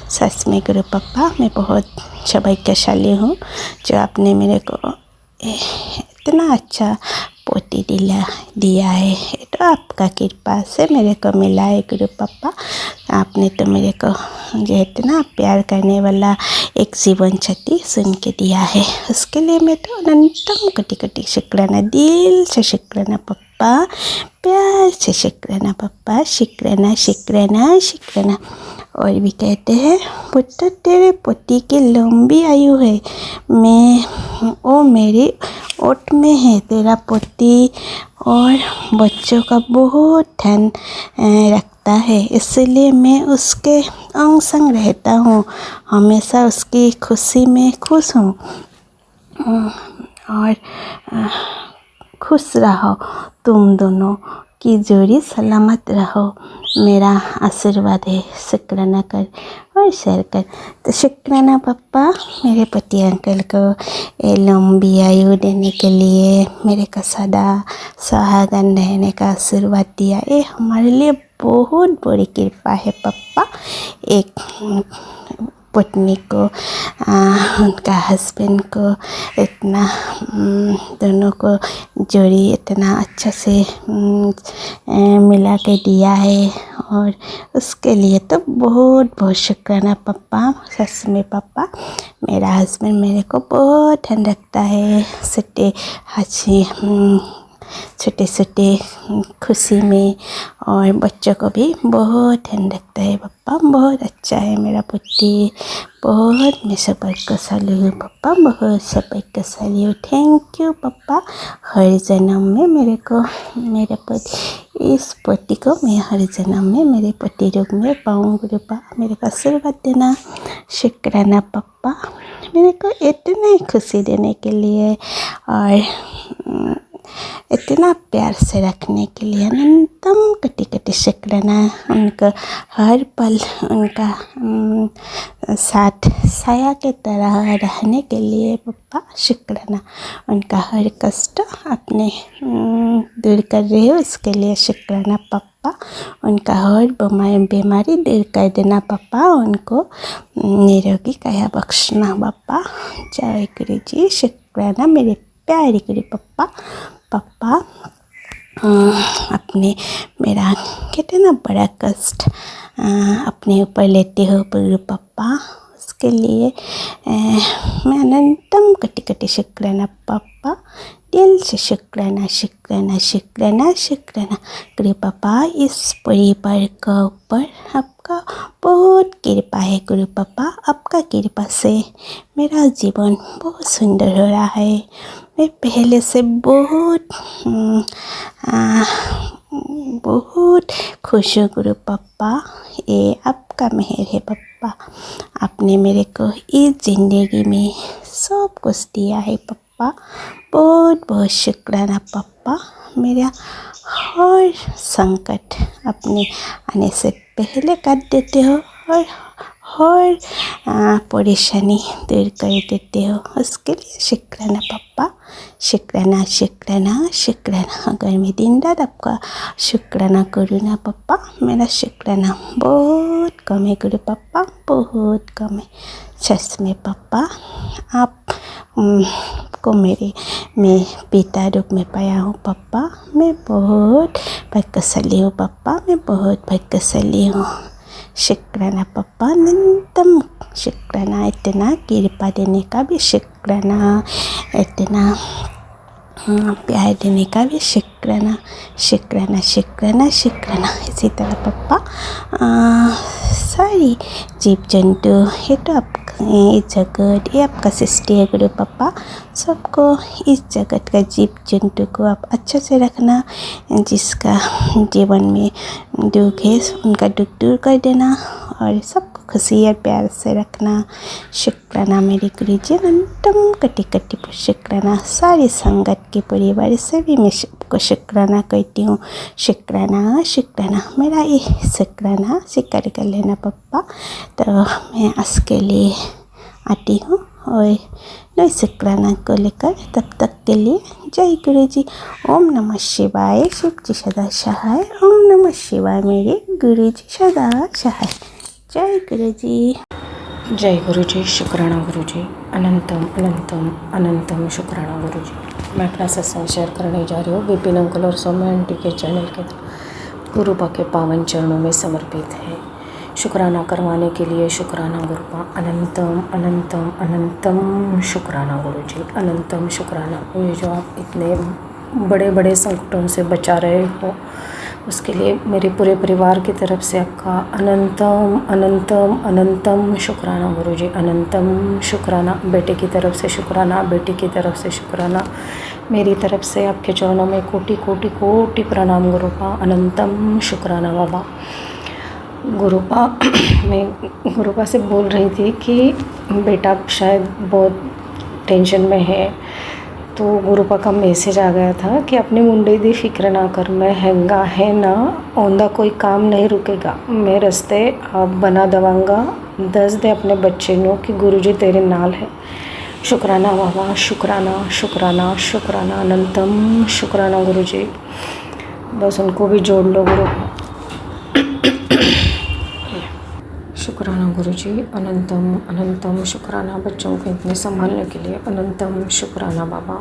सच में गुरु पापा, मैं बहुत सौभाग्यशाली हूँ जो आपने मेरे को इतना अच्छा पोती दिया है, तो आपका कृपा से मेरे को मिला है गुरु पापा। आपने तो मेरे को जो इतना प्यार करने वाला एक जीवन साथी सुन के दिया है, उसके लिए मैं तो अनंतम कटी कटी शुक्राना, दिल से शुक्राना पापा, प्यार से शुक्राना पापा, शुक्राना शुक्राना शुक्राना। और भी कहते हैं, पुत्र तेरे पति की लंबी आयु है, वो मेरी ओट में है। तेरा पति और बच्चों का बहुत ध्यान रखता है, इसलिए मैं उसके अंग संग रहता हूँ, हमेशा उसकी खुशी में खुश हूँ, और खुश रहो, तुम दोनों की जोड़ी सलामत रहो, मेरा आशीर्वाद है। शुक्राना कर और शेयर कर। तो शुक्राना पापा, मेरे पति अंकल को ये लंबी आयु देने के लिए, मेरे को सदा सुहागन रहने का आशीर्वाद दिया, ये हमारे लिए बहुत बड़ी कृपा है पापा। एक पत्नी को उनका हस्बैंड को इतना दोनों को जोड़ी इतना अच्छा से मिला के दिया है, और उसके लिए तो बहुत बहुत शुक्राना पापा। सच में पापा, मेरा हस्बैंड मेरे को बहुत ध्यान रखता है, छोटे छोटे खुशी में, और बच्चों को भी बहुत ध्यान रखता है पापा। बहुत अच्छा है मेरा पुत्री, बहुत मैं सौभाग्यशाली हूँ पापा, बहुत सौभाग्यशाली हूँ। थैंक यू पापा। हर जन्म में मेरे को मेरे पति, इस पति को मैं हर जन्म में मेरे पति रूप में पाऊँ गुरुपा, मेरे को आशीर्वाद देना। शुक्राना पापा, मेरे को इतनी खुशी देने के लिए और इतना प्यार से रखने के लिए अनंतम कटी कटी शुक्राना। उनको हर पल उनका साथ साया के तरह रहने के लिए पापा शुक्राना। उनका हर कष्ट अपने दूर कर रहे हो, उसके लिए शुक्राना पापा। उनका हर बीमारी दूर कर देना पापा, उनको निरोगी काया बख्शना पापा। जय गुरु जी। शुक्राना मेरे प्यारे गुरु पापा। पापा अपने मेरा कितना बड़ा कष्ट अपने ऊपर लेते हो गुरु पापा, उसके लिए मैं अनंतम कटी कटी शुक्राना पापा। दिल से शुक्राना शुक्राना शुक्राना शुक्राना गुरु पापा। इस परिवार का ऊपर आपका बहुत कृपा है गुरु पापा। आपका कृपा से मेरा जीवन बहुत सुंदर हो रहा है। मैं पहले से बहुत खुश हूँ गुरु पापा। ये आपका मेहर है पापा। आपने मेरे को इस ज़िंदगी में सब कुछ दिया है पापा। बहुत बहुत शुक्राना पापा। मेरा हर संकट अपने आने से पहले काट देते हो, और हर परेशानी दूर कर देते हो, उसके लिए शुक्राना पापा। शुक्राना शुक्राना शुक्राना। अगर मैं दिन रात आपका शुक्राना करूँ ना पापा, मेरा शुक्राना बहुत कम है गुरु पापा, बहुत कम है। सच में पापा, आप को मैं पिता रूप में पाया हूँ पापा। मैं बहुत भाग्यशाली हूँ पापा, मैं बहुत भाग्यशाली हूँ। शुक्राना पापा, अनंतम शुक्राना। इतना कृपा देने का भी शुक्राना, इतना प्यार देने का भी शुक्राना। शुक्राना शुक्राना शुक्राना। इसी तरह पापा सारी जीव जंतु, ये तो ये जगत, ये आपका सृष्टि है गुरु पापा। सबको, इस जगत का जीव जंतु को आप अच्छे से रखना। जिसका जीवन में दुख है उनका दुख दूर कर देना, और सबको खुशी और प्यार से रखना। शुक्राना मेरे गुरु जी। अनंतम कटी कटी शुक्राना। सारी संगत के परिवार से भी मैं सबको शुक्राना कहती हूँ। शुक्राना शुक्राना। मेरा ये शुक्राना स्वीकार कर लेना पापा। तो मैं आज के लिए आती हूँ, और नए शुक्राना को लेकर। तब तक के लिए जय गुरु जी। ओम नमः शिवाय। शिव जी सदा सहाय। ओम नमः शिवाय मेरे गुरु जी सदा सहाय। जय गुरु जी। जय गुरु जी। शुक्राना गुरु जी। अनंतम अनंतम अनंतम शुक्राना गुरु जी। मैं अपना सत्संग शेयर करने जा रही हूँ विपिन अंकल और सौम्या आंटी के चैनल के गुरुपा के पावन चरणों में समर्पित है। शुक्राना करवाने के लिए शुक्राना गुरुपा। अनंतम अनंतम अनंतम शुक्राना गुरु जी। अनंतम शुक्राना। ये जो आप इतने बड़े बड़े संकटों से बचा रहे हो, उसके लिए मेरे पूरे परिवार की तरफ से आपका अनंतम अनंतम अनंतम शुक्राना गुरु जी। अनंतम शुक्राना। बेटे की तरफ से शुक्राना, बेटी की तरफ से शुक्राना, मेरी तरफ से आपके चरणों में कोटि कोटि कोटि प्रणाम गुरुपा। अनंतम शुक्राना बाबा। गुरुपा मैं गुरुपा से बोल रही थी कि बेटा शायद बहुत टेंशन में है, तो गुरुपा का मैसेज आ गया था कि अपने मुंडे दी फिक्र ना कर, मैं हैंगा है ना औंदा कोई काम नहीं रुकेगा, मैं रास्ते आप बना दवांगा। दस दे अपने बच्चे नो कि गुरुजी तेरे नाल है। शुक्राना बाबा। शुक्राना शुक्राना शुक्राना। अनंतम शुक्राना गुरुजी। बस उनको भी जोड़ लो गुरुपा। शुक्राना। शुक्राना गुरुजी, अनंतम अनंतम शुक्राना बच्चों को इतने संभालने के लिए, अनंतम शुक्राना बाबा।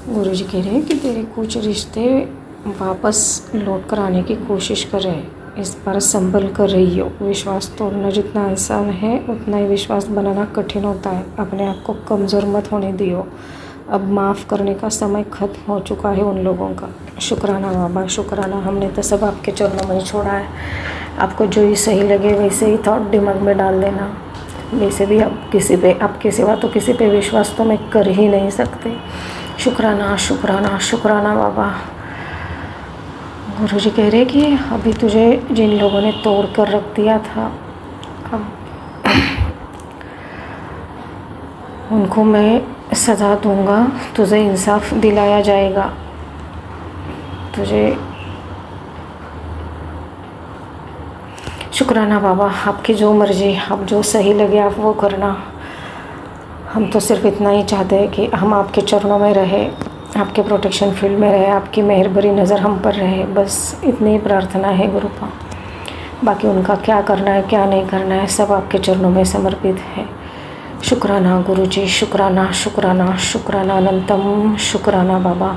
गुरुजी कह रहे हैं कि तेरे कुछ रिश्ते वापस लौट कर आने की कोशिश कर रहे हैं, इस पर संभल कर रही हो। विश्वास तोड़ना जितना आसान है उतना ही विश्वास बनाना कठिन होता है। अपने आप को कमज़ोर मत होने दियो। अब माफ़ करने का समय ख़त्म हो चुका है उन लोगों का। शुक्राना बाबा, शुक्राना। हमने तो सब आपके चरणों में ही छोड़ा है। आपको जो ही सही लगे वैसे ही थॉट दिमाग में डाल देना। वैसे भी अब किसी पे, आपके सिवा तो किसी पे विश्वास तो मैं कर ही नहीं सकते। शुक्राना शुक्राना शुक्राना बाबा। गुरुजी कह रहे कि अभी तुझे जिन लोगों ने तोड़ कर रख दिया था, अब उनको मैं सज़ा दूंगा। तुझे इंसाफ दिलाया जाएगा। तुझे शुक्राना बाबा। आपकी जो मर्ज़ी, आप जो सही लगे आप वो करना। हम तो सिर्फ इतना ही चाहते हैं कि हम आपके चरणों में रहे, आपके प्रोटेक्शन फील्ड में रहे, आपकी मेहर भरी नज़र हम पर रहे। बस इतनी ही प्रार्थना है गुरुपा। बाकी उनका क्या करना है क्या नहीं करना है सब आपके चरणों में समर्पित है। शुक्राना गुरुजी, शुक्राना शुक्राना शुक्राना, अनंतम शुक्राना बाबा।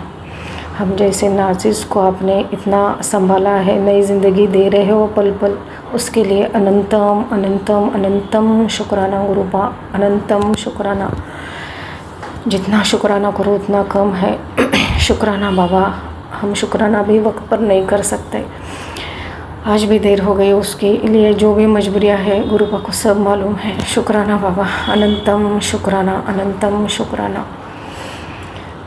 हम जैसे नाजिज़ को आपने इतना संभाला है, नई ज़िंदगी दे रहे हो पल पल, उसके लिए अनंतम अनंतम अनंतम शुक्राना गुरुपा, अनंतम शुक्राना। जितना शुक्राना करो उतना कम है। शुक्राना बाबा। हम शुक्राना भी वक्त पर नहीं कर सकते। आज भी देर हो गई, उसके लिए जो भी मजबूरियाँ है गुरुपा को सब मालूम है। शुक्राना बाबा, अनंतम शुक्राना, अनंतम शुक्राना।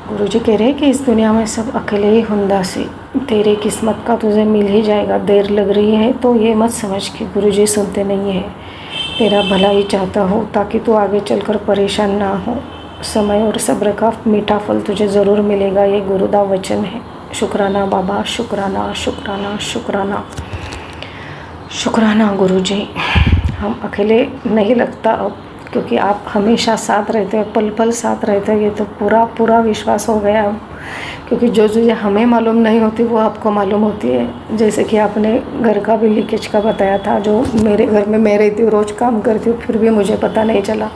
गुरुजी कह रहे हैं कि इस दुनिया में सब अकेले ही हुंदासी, तेरी किस्मत का तुझे मिल ही जाएगा। देर लग रही है तो ये मत समझ कि गुरुजी सुनते नहीं है। तेरा भला ही चाहता हो ताकि तू आगे चलकर परेशान ना हो। समय और सब्र का मीठा फल तुझे ज़रूर मिलेगा, ये गुरुदा वचन है। शुक्राना बाबा, शुक्राना शुक्राना शुक्राना शुक्राना गुरुजी। हम अकेले नहीं लगता अब, क्योंकि आप हमेशा साथ रहते हैं, पल पल साथ रहते हैं। ये तो पूरा पूरा विश्वास हो गया अब, क्योंकि जो चीज़ें हमें मालूम नहीं होती वो आपको मालूम होती है। जैसे कि आपने घर का भी लीकेज का बताया था, जो मेरे घर में मैं रहती हूँ, रोज़ काम करती हूँ, फिर भी मुझे पता नहीं चला,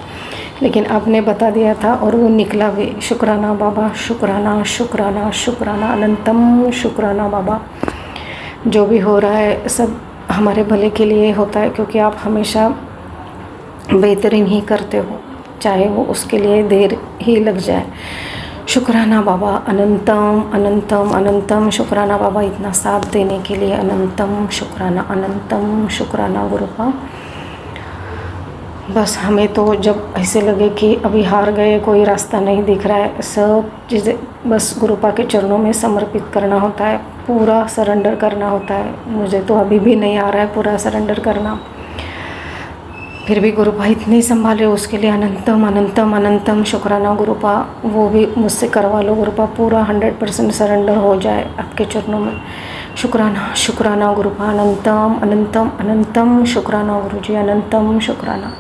लेकिन आपने बता दिया था और वो निकला भी। शुक्राना बाबा, शुक्राना शुक्राना शुक्राना, अनंतम शुक्राना बाबा। जो भी हो रहा है सब हमारे भले के लिए होता है, क्योंकि आप हमेशा बेहतरीन ही करते हो, चाहे वो उसके लिए देर ही लग जाए। शुक्राना बाबा, अनंतम अनंतम अनंतम शुक्राना बाबा, इतना साथ देने के लिए अनंतम शुक्राना, अनंतम शुक्राना गुरुपा। बस हमें तो जब ऐसे लगे कि अभी हार गए, कोई रास्ता नहीं दिख रहा है, सब चीज़ें बस गुरुपा के चरणों में समर्पित करना होता है, पूरा सरेंडर करना होता है। मुझे तो अभी भी नहीं आ रहा है पूरा सरेंडर करना, फिर भी गुरुपा इतने संभाले, उसके लिए अनंतम अनंतम अनंतम शुक्राना गुरुपा। वो भी मुझसे करवा लो गुरुपा, पूरा 100% सरेंडर हो जाए आपके चरणों में। शुक्राना शुक्राना गुरुपा, अनंतम अनंतम अनंतम शुक्राना गुरुजी, अनंतम शुक्राना।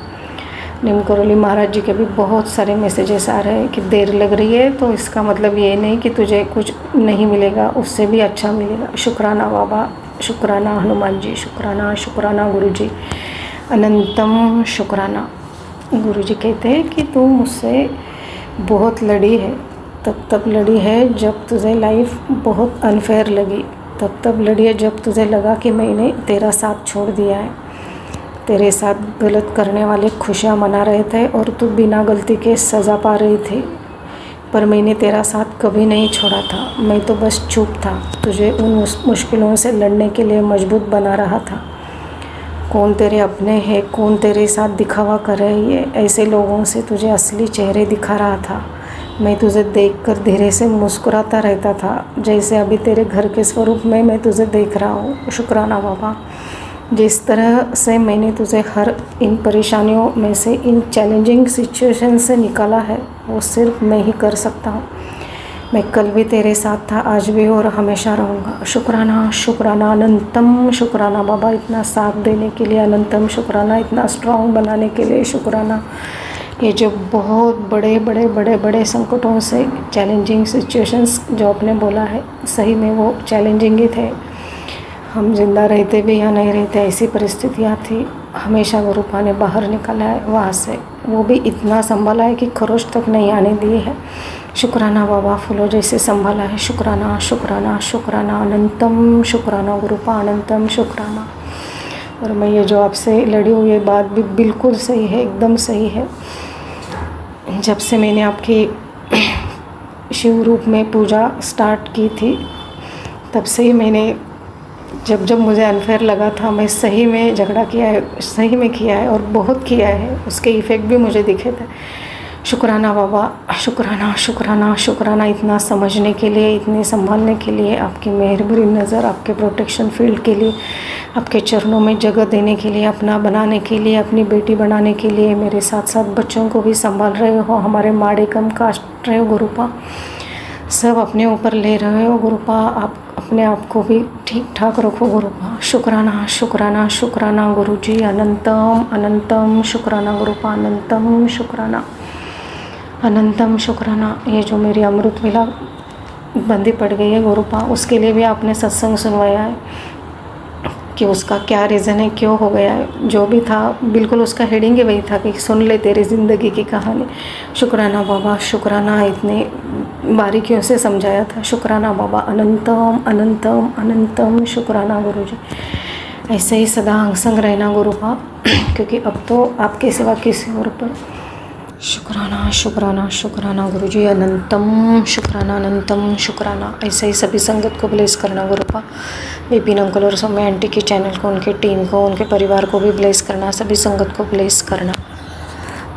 नीम करोली महाराज जी के भी बहुत सारे मैसेजेस आ रहे हैं कि देर लग रही है तो इसका मतलब ये नहीं कि तुझे कुछ नहीं मिलेगा, उससे भी अच्छा मिलेगा। शुक्राना बाबा, शुक्राना हनुमान जी, शुक्राना शुक्राना गुरुजी, अनंतम शुक्राना। गुरुजी कहते हैं कि तू मुझसे बहुत लड़ी है, तब लड़ी है जब तुझे लाइफ बहुत अनफेयर लगी, तब लड़ी है जब तुझे लगा कि मैंने तेरा साथ छोड़ दिया है। तेरे साथ गलत करने वाले खुशियाँ मना रहे थे और तू बिना गलती के सज़ा पा रही थी, पर मैंने तेरा साथ कभी नहीं छोड़ा था। मैं तो बस चुप था, तुझे उन मुश्किलों से लड़ने के लिए मजबूत बना रहा था। कौन तेरे अपने हैं, कौन तेरे साथ दिखावा कर रहे हैं, ये ऐसे लोगों से तुझे असली चेहरे दिखा रहा था। मैं तुझे देखकर धीरे से मुस्कुराता रहता था, जैसे अभी तेरे घर के स्वरूप में मैं तुझे देख रहा हूँ। शुक्राना बाबा। जिस तरह से मैंने तुझे हर इन परेशानियों में से, इन चैलेंजिंग सिचुएशन से निकाला है, वो सिर्फ मैं ही कर सकता हूँ। मैं कल भी तेरे साथ था, आज भी और हमेशा रहूँगा। शुक्राना शुक्राना, अनंतम शुक्राना बाबा, इतना साथ देने के लिए अनंतम शुक्राना, इतना स्ट्रॉन्ग बनाने के लिए शुक्राना। ये जो बहुत बड़े बड़े बड़े बड़े संकटों से, चैलेंजिंग सिचुएशंस जो आपने बोला है, सही में वो चैलेंजिंग ही थे। हम जिंदा रहते भी या नहीं रहते ऐसी परिस्थितियाँ थी, हमेशा गुरुपा ने बाहर निकाला है वहाँ से, वो भी इतना संभाला है कि खरोच तक नहीं आने दिए है। शुक्राना बाबा, फूलों जैसे संभाला है। शुक्राना शुक्राना शुक्राना, अनंतम शुक्राना गुरुपा, अनंतम शुक्राना। और मैं ये जो आपसे लड़ी हुई ये बात भी बिल्कुल सही है, एकदम सही है। जब से मैंने आपकी शिव रूप में पूजा स्टार्ट की थी, तब से ही मैंने जब मुझे अनफेयर लगा था, मैं सही में झगड़ा किया है, सही में किया है और बहुत किया है, उसके इफ़ेक्ट भी मुझे दिखे थे। शुक्राना बाबा, शुक्राना शुक्राना शुक्राना, इतना समझने के लिए, इतने संभालने के लिए, आपकी मेहरबानी नज़र, आपके प्रोटेक्शन फील्ड के लिए, आपके चरणों में जगह देने के लिए, अपना बनाने के लिए, अपनी बेटी बनाने के लिए, मेरे साथ साथ बच्चों को भी संभाल रहे हो, हमारे माड़े कम काट रहे हो गुरुपा, सब अपने ऊपर ले रहे हो गुरुपा, आप अपने आप को भी ठीक ठाक रखो गुरुपा। शुक्राना शुक्राना शुक्राना गुरुजी, अनंतम अनंतम शुक्राना गुरुपा, अनंतम शुक्राना अनंतम शुक्राना। ये जो मेरी अमृत वेला बंदी पड़ गई है गुरुपा, उसके लिए भी आपने सत्संग सुनवाया है कि उसका क्या रीज़न है, क्यों हो गया है, जो भी था बिल्कुल उसका हेडिंग ही वही था कि सुन ले तेरी ज़िंदगी की कहानी। शुक्राना बाबा, शुक्राना, इतने बारीकियों से समझाया था। शुक्राना बाबा, अनंतम अनंतम अनंतम शुक्राना गुरुजी। ऐसे ही सदा अंग संग रहना गुरुपा, क्योंकि अब तो आपके सिवा किसी और पर। शुक्राना शुक्राना शुक्राना गुरुजी, अनंतम शुक्राना अनंतम शुक्राना। ऐसे ही सभी संगत को ब्लेस करना गुरुपा, विपिन अंकल और सौम्या आंटी के चैनल को, उनके टीम को, उनके परिवार को भी ब्लेस करना, सभी संगत को ब्लेस करना।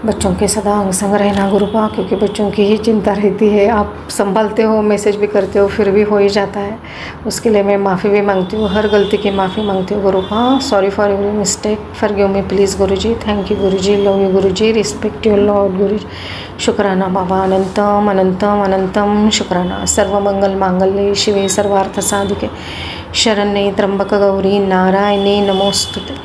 बच्चों के सदा अंग संग रहना गुरुपा, क्योंकि बच्चों की ही चिंता रहती है। आप संभालते हो, मैसेज भी करते हो, फिर भी हो ही जाता है। उसके लिए मैं माफ़ी भी मांगती हूँ, हर गलती की माफ़ी मांगती हूँ गुरुपा। Sorry for every mistake, forgive me please Guruji. Thank you Guruji, love you Guruji, respect your lord Guruji. शुक्राना बाबा, अनंतम अनंतम अनंतम शुक्राना। सर्वमंगल मांगल्ये शिवे सर्वार्थ साधिके, शरण्ये त्र्यंबक गौरी नारायणी नमोस्तुते।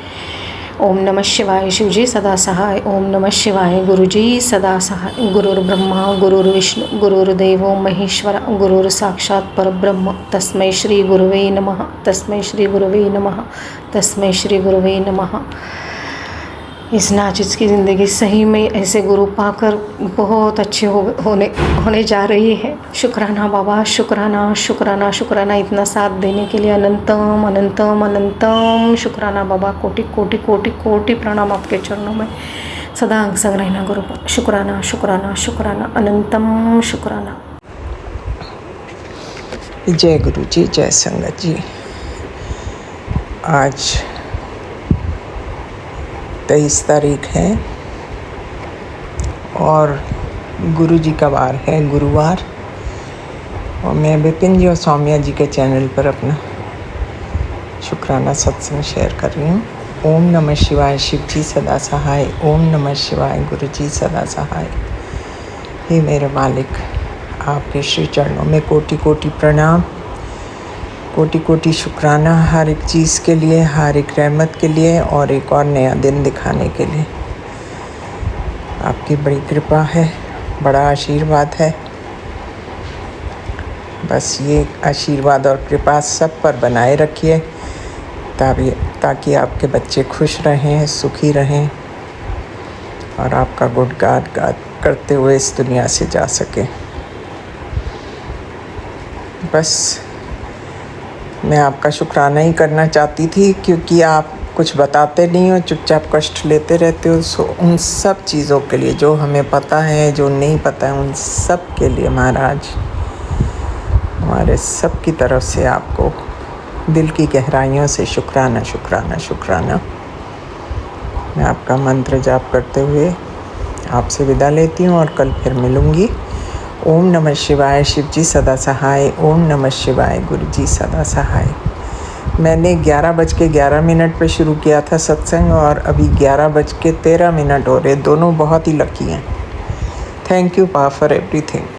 ओम नमः शिवाय, शिवजी सदा सहाय। ओम नमः शिवाय, गुरुजी सदा सहाय। गुरुर्ब्रह्मा गुरुर्विष्णु गुरुर्देवो महेश्वर, गुरुर साक्षात परब्रह्म, तस्मै श्री गुरुवे नमः, तस्मै श्री गुरुवे नमः, तस्मै श्री गुरुवे नमः। इस नाचिस की ज़िंदगी सही में ऐसे गुरु पाकर बहुत अच्छी होने जा रही है। शुक्राना बाबा, शुक्राना शुक्राना शुक्राना, इतना साथ देने के लिए अनंतम अनंतम अनंतम शुक्राना बाबा। कोटि कोटि कोटि कोटि प्रणाम आपके चरणों में, सदा अंग संग रहना गुरु। शुक्राना शुक्राना शुक्राना, अनंतम शुक्राना। जय गुरु जी, जय संगत जी। आज 23 तारीख है और गुरु जी का वार है, गुरुवार। और मैं विपिन जी और सौम्या जी के चैनल पर अपना शुक्राना सत्संग शेयर कर रही हूँ। ओम नमः शिवाय, शिव जी सदा सहाय। ओम नमः शिवाय, गुरु जी सदा सहाय। हे मेरे मालिक, आपके श्री चरणों में कोटि कोटि प्रणाम, कोटि कोटि शुक्राना, हर एक चीज़ के लिए, हर एक रहमत के लिए और एक और नया दिन दिखाने के लिए। आपकी बड़ी कृपा है, बड़ा आशीर्वाद है। बस ये आशीर्वाद और कृपा सब पर बनाए रखिए, ताकि आपके बच्चे खुश रहें, सुखी रहें और आपका गुणगान करते हुए इस दुनिया से जा सकें। बस मैं आपका शुक्राना ही करना चाहती थी, क्योंकि आप कुछ बताते नहीं हो, चुपचाप कष्ट लेते रहते हो। सो उन सब चीज़ों के लिए, जो हमें पता है, जो नहीं पता है, उन सब के लिए महाराज, हमारे सब की तरफ से आपको दिल की गहराइयों से शुक्राना शुक्राना शुक्राना। मैं आपका मंत्र जाप करते हुए आपसे विदा लेती हूँ और कल फिर मिलूँगी। ओम नमः शिवाय, शिव जी सदा सहाय। ओम नमः शिवाय, गुरु जी सदा सहाय। मैंने 11:11 पर शुरू किया था सत्संग और अभी 11:13 हो रहे। दोनों बहुत ही लकी हैं। थैंक यू पा फॉर एवरीथिंग।